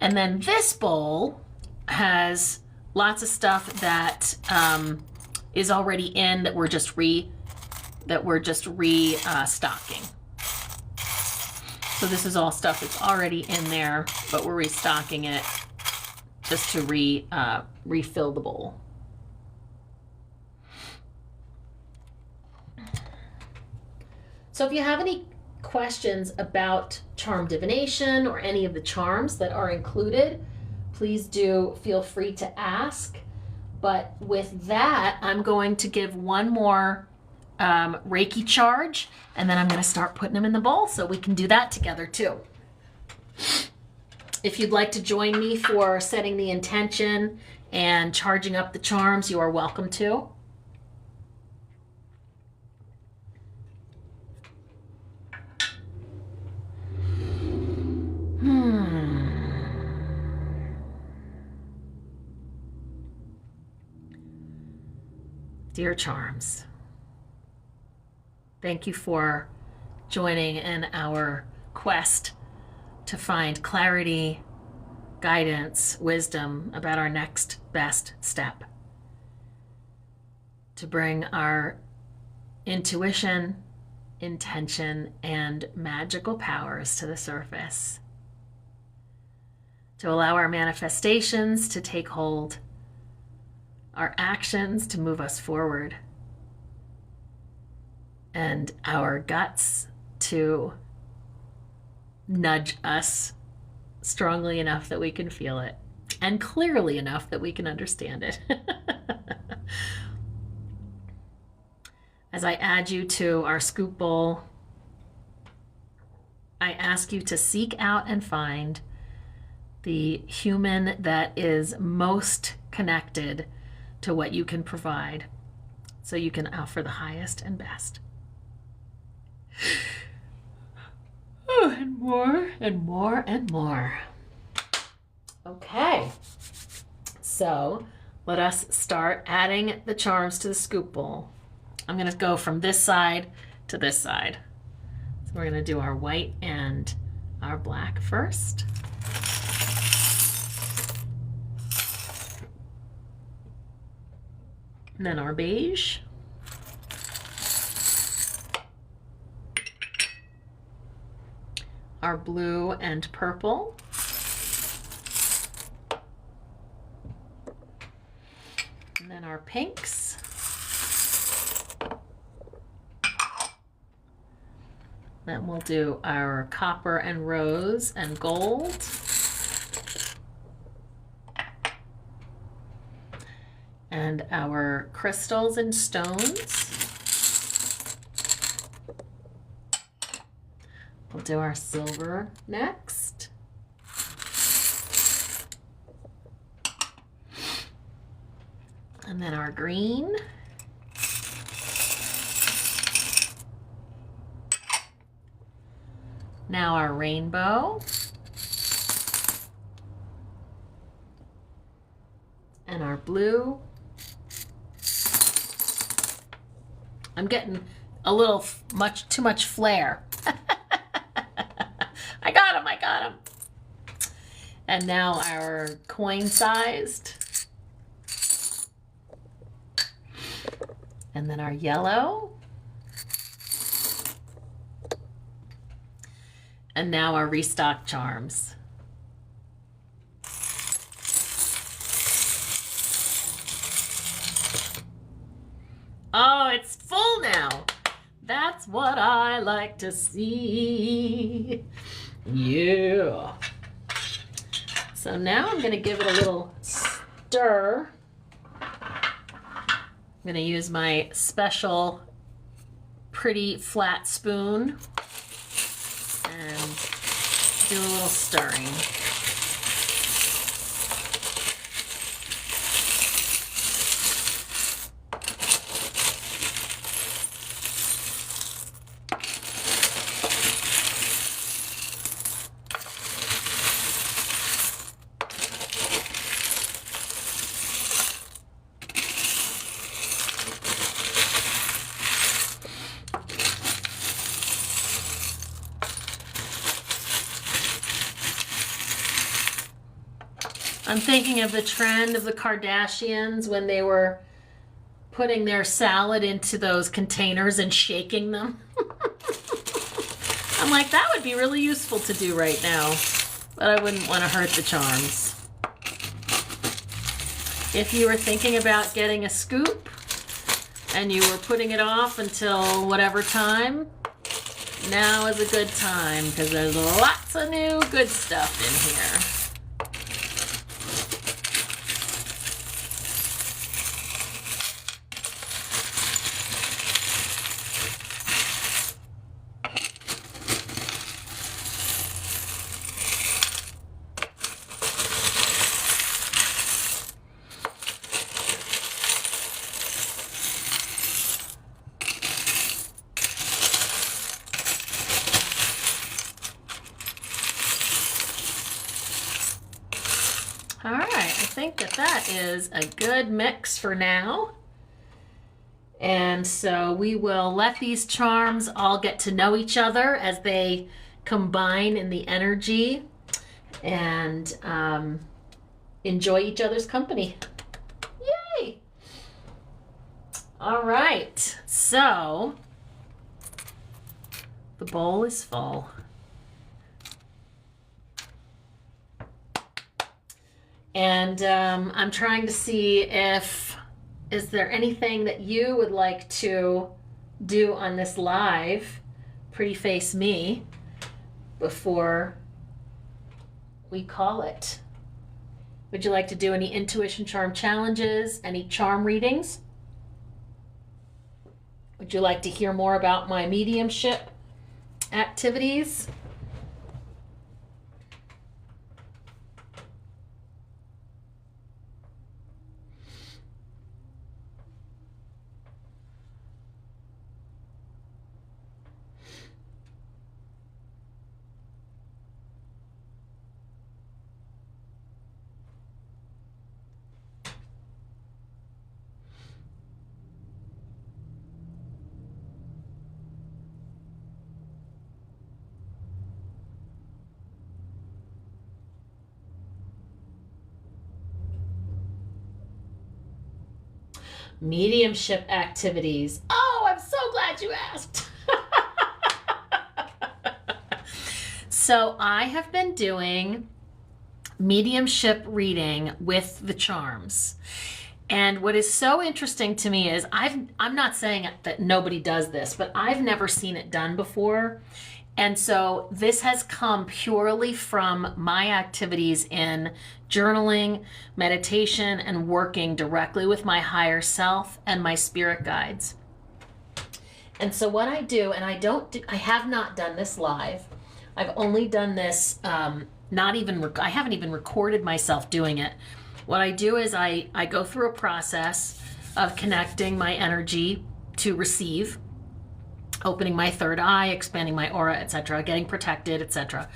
And then this bowl has lots of stuff that is already in that we're just restocking. So this is all stuff that's already in there, but we're restocking it just to refill the bowl. So if you have any questions about charm divination or any of the charms that are included, please do feel free to ask. But with that, I'm going to give one more Reiki charge, and then I'm going to start putting them in the bowl so we can do that together too. If you'd like to join me for setting the intention and charging up the charms, you are welcome to. Dear charms, thank you for joining in our quest to find clarity, guidance, wisdom about our next best step. To bring our intuition, intention, and magical powers to the surface. To allow our manifestations to take hold, our actions to move us forward, and our guts to nudge us strongly enough that we can feel it, and clearly enough that we can understand it. As I add you to our scoop bowl, I ask you to seek out and find the human that is most connected to what you can provide, so you can offer the highest and best. Oh, and more and more and more. Okay, so let us start adding the charms to the scoop bowl. I'm going to go from this side to this side. So we're going to do our white and our black first. And then our beige. Our blue and purple. And then our pinks. Then we'll do our copper and rose and gold. And our crystals and stones. We'll do our silver next. And then our green. now our rainbow. And our blue. I'm getting a little too much flare. I got him. And now our coin-sized. And then our yellow. And now our restock charms. Oh, it's full now. That's what I like to see. Yeah. So now I'm going to give it a little stir. I'm going to use my special pretty flat spoon and do a little stirring. I'm thinking of the trend of the Kardashians when they were putting their salad into those containers and shaking them. I'm like, that would be really useful to do right now, but I wouldn't want to hurt the charms. If you were thinking about getting a scoop and you were putting it off until whatever time, now is a good time because there's lots of new good stuff in here. All right, I think that is a good mix for now. And so we will let these charms all get to know each other as they combine in the energy and enjoy each other's company. Yay! All right, so the bowl is full. And I'm trying to see is there anything that you would like to do on this live, Pretty Face Me, before we call it? Would you like to do any intuition charm challenges, any charm readings? Would you like to hear more about my mediumship activities? Mediumship activities. Oh, I'm so glad you asked. So I have been doing mediumship reading with the charms. And what is so interesting to me is I'm not saying that nobody does this, but I've never seen it done before. And so this has come purely from my activities in journaling, meditation, and working directly with my higher self and my spirit guides. And so what I do, and I have not done this live. I've only done this, I haven't even recorded myself doing it. What I do is I go through a process of connecting my energy to receive. opening my third eye, expanding my aura, etc., getting protected, etc.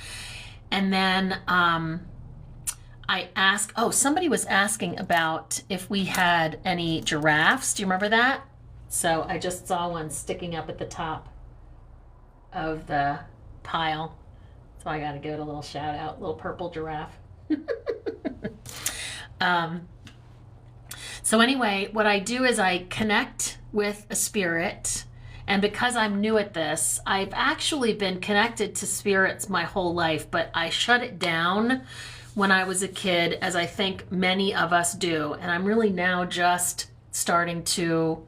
And then I asked, somebody was asking about if we had any giraffes. Do you remember that? So I just saw one sticking up at the top of the pile. So I got to give it a little shout out, little purple giraffe. So anyway, what I do is I connect with a spirit. And because I'm new at this, I've actually been connected to spirits my whole life, but I shut it down when I was a kid, as I think many of us do. And I'm really now just starting to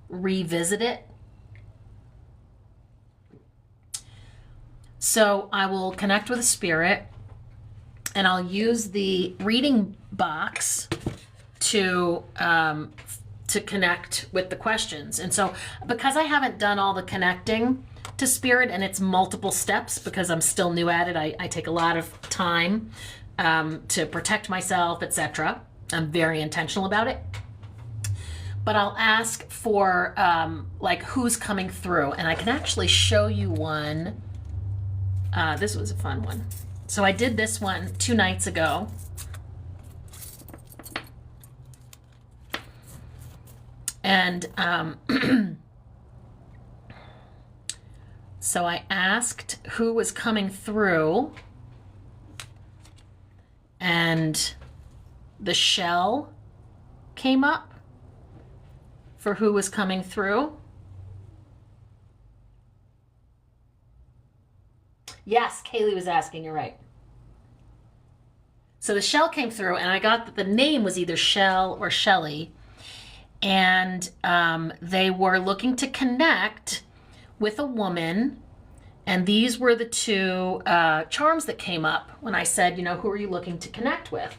revisit it. So I will connect with a spirit, and I'll use the reading box to connect with the questions. And so because I haven't done all the connecting to spirit, and it's multiple steps because I'm still new at it, I take a lot of time to protect myself, etc. I'm very intentional about it. But I'll ask for like who's coming through, and I can actually show you one. This was a fun one. So I did this one 2 nights ago. And so I asked who was coming through, and the shell came up for who was coming through. Yes, Kaylee was asking, you're right. So the shell came through, and I got that the name was either Shell or Shelly. And they were looking to connect with a woman. And these were the 2 charms that came up when I said, who are you looking to connect with?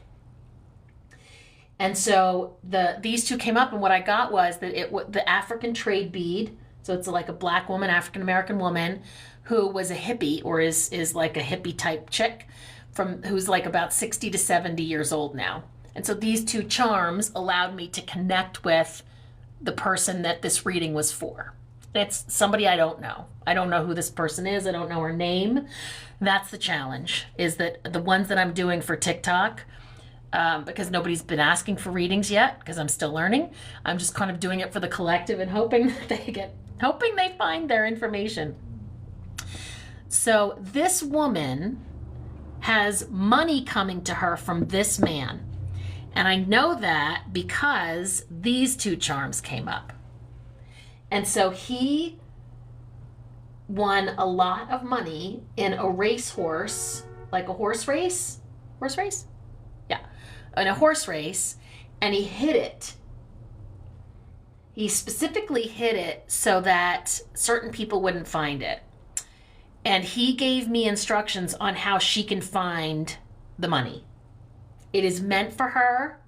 And so these 2 came up, and what I got was that the African trade bead. So it's like a black woman, African-American woman, who was a hippie, or is like a hippie type chick who's like about 60 to 70 years old now. And so these 2 charms allowed me to connect with the person that this reading was for. It's somebody I don't know. I don't know who this person is. I don't know her name. That's the challenge, is that the ones that I'm doing for TikTok, because nobody's been asking for readings yet, because I'm still learning, I'm just kind of doing it for the collective and hoping they find their information. So this woman has money coming to her from this man. And I know that because these 2 charms came up. And so he won a lot of money in a racehorse, like a horse race. Horse race? Yeah. In a horse race. And he hid it. He specifically hid it so that certain people wouldn't find it. And he gave me instructions on how she can find the money. It is meant for her.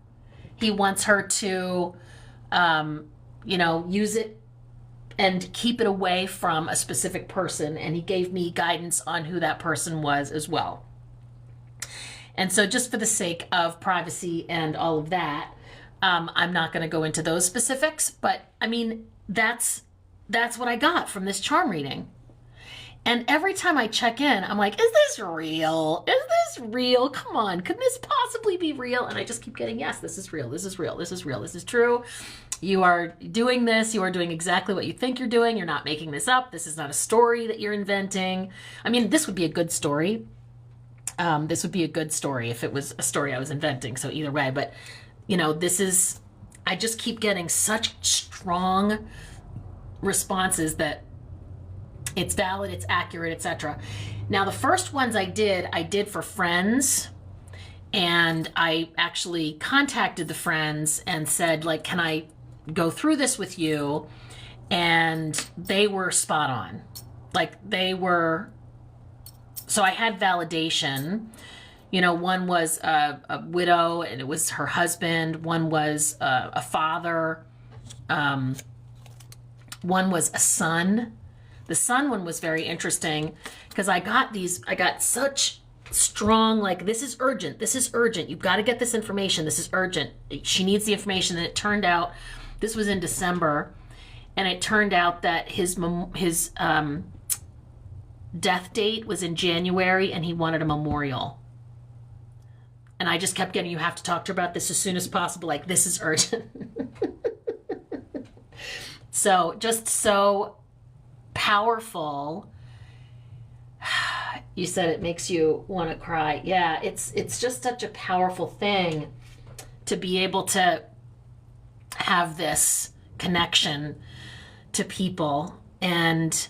He wants her to, use it and keep it away from a specific person. And he gave me guidance on who that person was as well. And so just for the sake of privacy and all of that, I'm not going to go into those specifics. But, I mean, that's what I got from this charm reading. And every time I check in, I'm like, is this real? Is this real? Come on, could this possibly be real? And I just keep getting, yes, this is real. This is real. This is real. This is true. You are doing this. You are doing exactly what you think you're doing. You're not making this up. This is not a story that you're inventing. I mean, this would be a good story. This would be a good story if it was a story I was inventing. So either way, but I just keep getting such strong responses that it's valid, it's accurate, etc. Now, the first ones I did for friends, and I actually contacted the friends and said, like, can I go through this with you? And they were spot on. So I had validation. One was a widow, and it was her husband. One was a father. One was a son. The son one was very interesting because I got such strong, like, this is urgent. You've got to get this information. This is urgent. She needs the information. And it turned out this was in December. And it turned out that his death date was in January, and he wanted a memorial. And I just kept getting, you have to talk to her about this as soon as possible. Like, this is urgent. So just so powerful. You said it makes you want to cry. Yeah, it's just such a powerful thing to be able to have this connection to people. And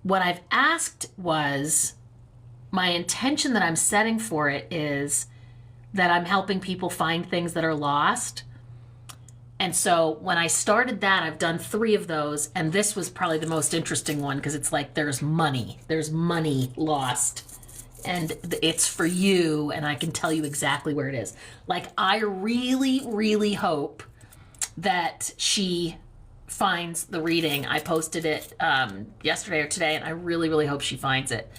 what I've asked was, my intention that I'm setting for it is that I'm helping people find things that are lost. And so when I started that, I've done 3 of those, and this was probably the most interesting one, because it's like there's money lost, and it's for you, and I can tell you exactly where it is. Like, I really, really hope that she finds the reading. I posted it yesterday or today, and I really, really hope she finds it.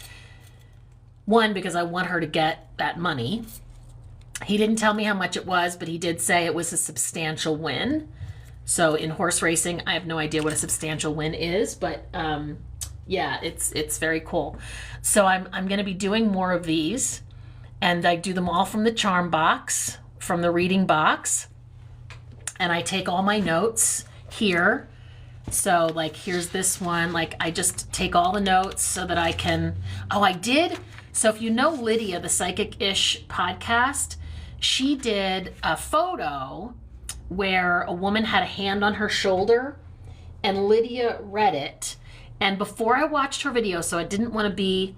One, because I want her to get that money. He didn't tell me how much it was, but he did say it was a substantial win. So in horse racing, I have no idea what a substantial win is, but yeah, it's very cool. So I'm going to be doing more of these, and I do them all from the charm box, from the reading box, and I take all my notes here. So like, here's this one. Like, I just take all the notes so that I can, I did. So if you know Lydia, the Psychic-ish podcast, she did a photo where a woman had a hand on her shoulder, and Lydia read it. And before I watched her video, so I didn't want to be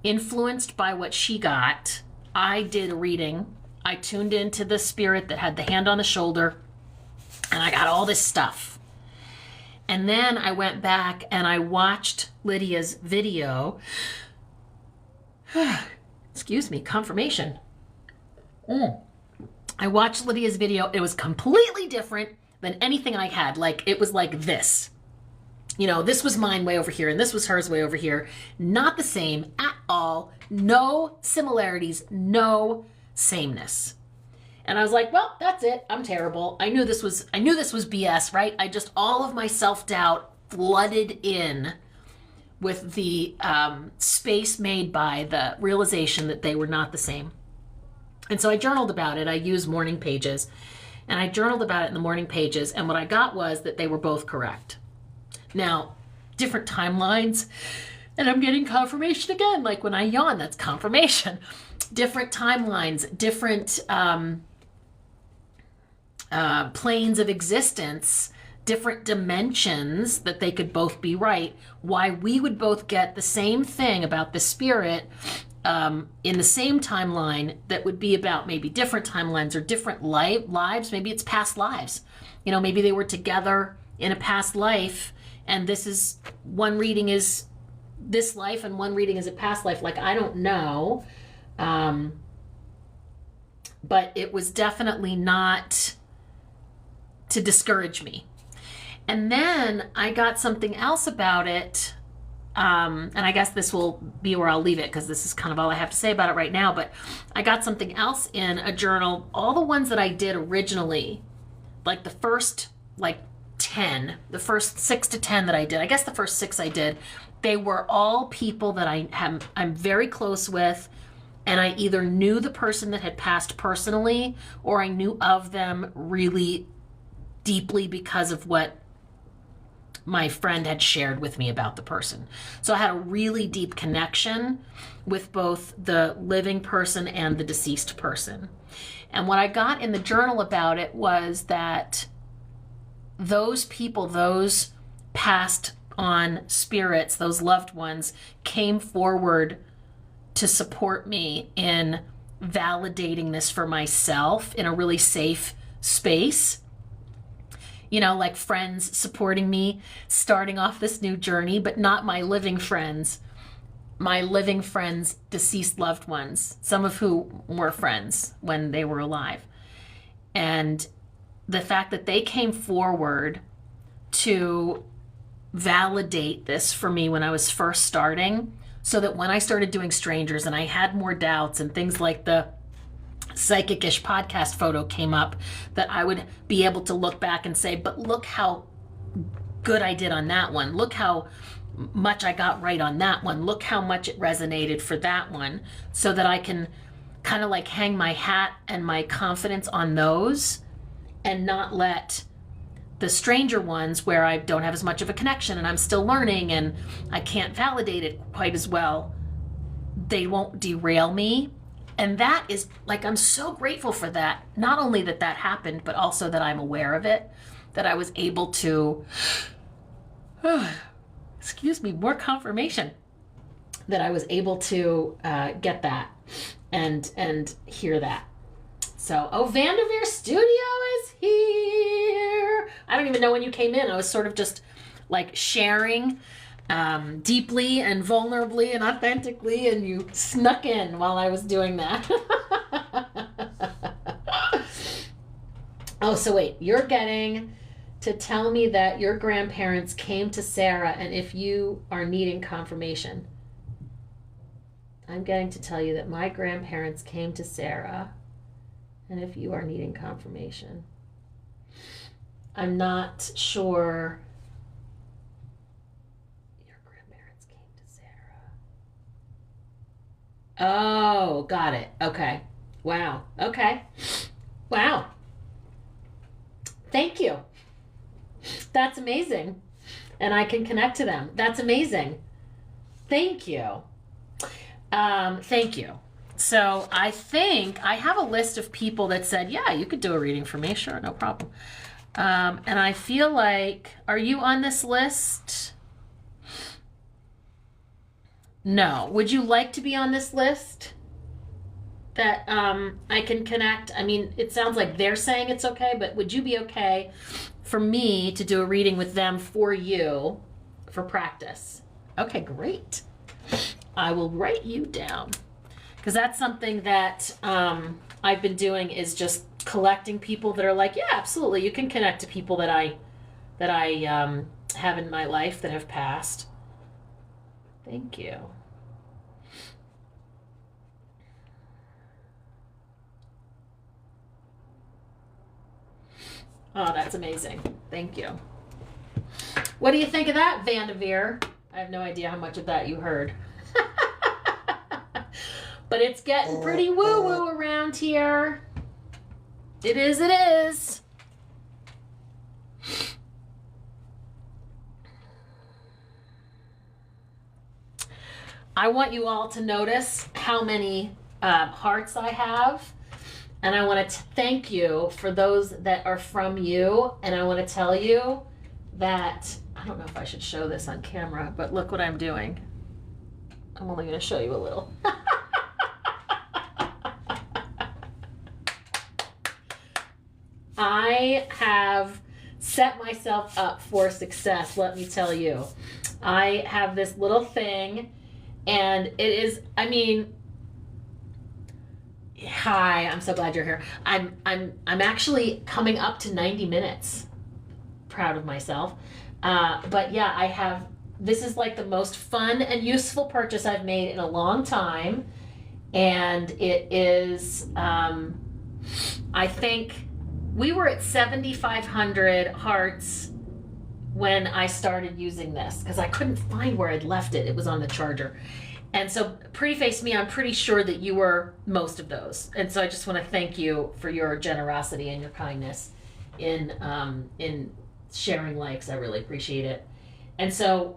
influenced by what she got, I did a reading. I tuned into the spirit that had the hand on the shoulder, and I got all this stuff. And then I went back and I watched Lydia's video. Excuse me, confirmation. I watched Lydia's video. It was completely different than anything I had. Like, it was like this. You know, this was mine way over here, and this was hers way over here. Not the same at all. No similarities, no sameness. And I was like, well, that's it. I'm terrible. I knew this was BS, right? All of my self-doubt flooded in with the space made by the realization that they were not the same. And so I journaled about it. I used morning pages, and I journaled about it in the morning pages. And what I got was that they were both correct. Now, different timelines, and I'm getting confirmation again. Like, when I yawn, that's confirmation. Different timelines, different planes of existence, different dimensions that they could both be right. Why we would both get the same thing about the spirit in the same timeline that would be about maybe different timelines or different lives. Maybe it's past lives. You know, maybe they were together in a past life, and this is, one reading is this life and one reading is a past life. Like, I don't know. But it was definitely not to discourage me. And then I got something else about it. And I guess this will be where I'll leave it, because this is kind of all I have to say about it right now. But I got something else in a journal. All the ones that I did originally, like the first 10, the first 6 to 10 that I did, I guess the first 6 I did, they were all people that I'm very close with. And I either knew the person that had passed personally, or I knew of them really deeply because of what my friend had shared with me about the person. So I had a really deep connection with both the living person and the deceased person. And what I got in the journal about it was that those people, those passed on spirits, those loved ones, came forward to support me in validating this for myself in a really safe space. You know, like friends supporting me, starting off this new journey, but not my living friends. My living friends' deceased loved ones, some of who were friends when they were alive. And the fact that they came forward to validate this for me when I was first starting, so that when I started doing strangers and I had more doubts and things like the Psychic-ish podcast photo came up, that I would be able to look back and say, but look how good I did on that one. Look how much I got right on that one. Look how much it resonated for that one, so that I can kind of like hang my hat and my confidence on those and not let the stranger ones where I don't have as much of a connection and I'm still learning and I can't validate it quite as well, they won't derail me. And that is like, I'm so grateful for that. Not only that that happened, but also that I'm aware of it, that I was able to, excuse me, more confirmation, that I was able to get that and hear that. So, oh, Vanderveer Studio is here. I don't even know when you came in. I was sort of just like sharing deeply and vulnerably and authentically, and you snuck in while I was doing that. Oh, so wait, you're getting to tell me that your grandparents came to Sarah, and if you are needing confirmation. I'm getting to tell you that my grandparents came to Sarah, and if you are needing confirmation. I'm not sure. Your grandparents came to Sarah. Oh, got it. Okay. Wow. Okay. Wow. Thank you. That's amazing. And I can connect to them. That's amazing. Thank you. Thank you. So I think I have a list of people that said, yeah, you could do a reading for me. Sure, no problem. And I feel like, are you on this list? No. Would you like to be on this list? That I can connect? I mean, it sounds like they're saying it's okay, but would you be okay for me to do a reading with them for you for practice? Okay, great. I will write you down. Because that's something that I've been doing, is just collecting people that are like, yeah, absolutely, you can connect to people that I have in my life that have passed. Thank you. Oh, that's amazing. Thank you. What do you think of that, Vanderveer? I have no idea how much of that you heard. But it's getting pretty woo-woo around here. It is, it is. I want you all to notice how many hearts I have. And I want to thank you for those that are from you. And I want to tell you that, I don't know if I should show this on camera, but look what I'm doing. I'm only going to show you a little. I have set myself up for success, let me tell you. I have this little thing, and it is, I mean, hi, I'm so glad you're here. I'm actually coming up to 90 minutes. Proud of myself. But yeah, I have, this is like the most fun and useful purchase I've made in a long time. And it is, I think we were at 7,500 hearts when I started using this, because I couldn't find where I'd left it. It was on the charger. And so Pretty Face Me, I'm pretty sure that you were most of those. And so I just want to thank you for your generosity and your kindness in sharing likes. I really appreciate it. And so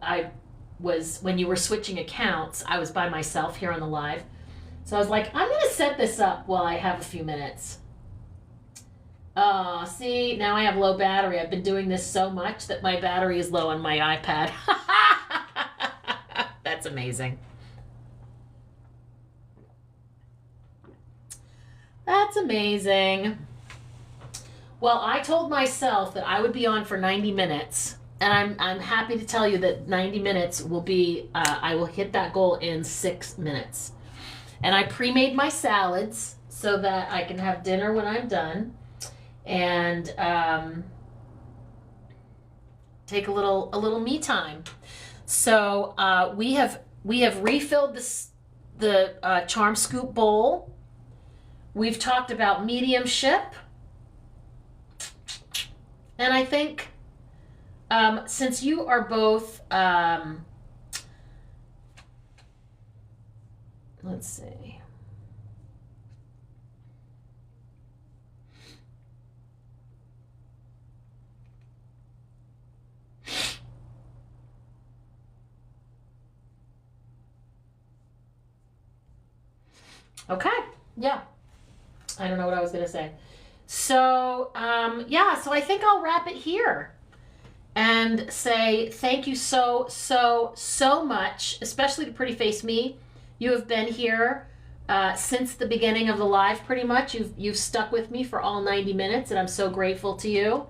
when you were switching accounts, I was by myself here on the live. So I was like, I'm going to set this up while I have a few minutes. See, now I have low battery. I've been doing this so much that my battery is low on my iPad. That's amazing. That's amazing. Well, I told myself that I would be on for 90 minutes, and I'm happy to tell you that 90 minutes will be, I will hit that goal in 6 minutes. And I pre-made my salads so that I can have dinner when I'm done, and take a little me time. So we have refilled the Charm Scoop bowl. We've talked about mediumship, and I think Since you are both, let's see. Okay, yeah. I don't know what I was going to say. So, yeah, so I think I'll wrap it here and say thank you so much, especially to Pretty Face Me. You have been here since the beginning of the live pretty much. You've stuck with me for all 90 minutes, and I'm so grateful to you.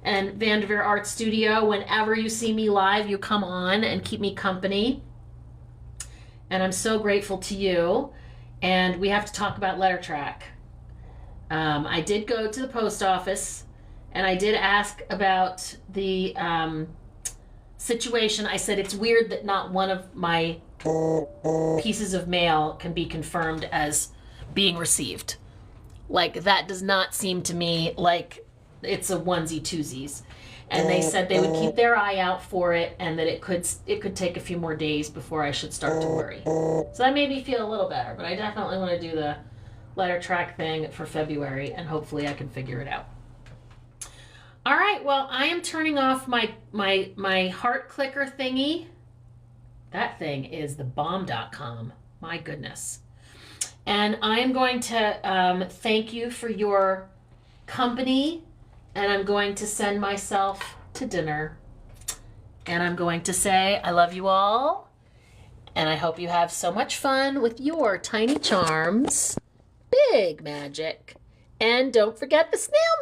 And Vanderveer Art Studio, whenever you see me live, you come on and keep me company. And I'm so grateful to you. And we have to talk about letter track. I did go to the post office and I did ask about the situation. I said it's weird that not one of my pieces of mail can be confirmed as being received. Like, that does not seem to me like it's a onesie twosies. And they said they would keep their eye out for it and that it could take a few more days before I should start to worry. So that made me feel a little better, but I definitely want to do the letter track thing for February, and hopefully I can figure it out. All right, well, I am turning off my heart clicker thingy. That thing is the bomb.com. My goodness. And I am going to thank you for your company, and I'm going to send myself to dinner. And I'm going to say I love you all, and I hope you have so much fun with your tiny charms. Big magic. And don't forget the snail mail.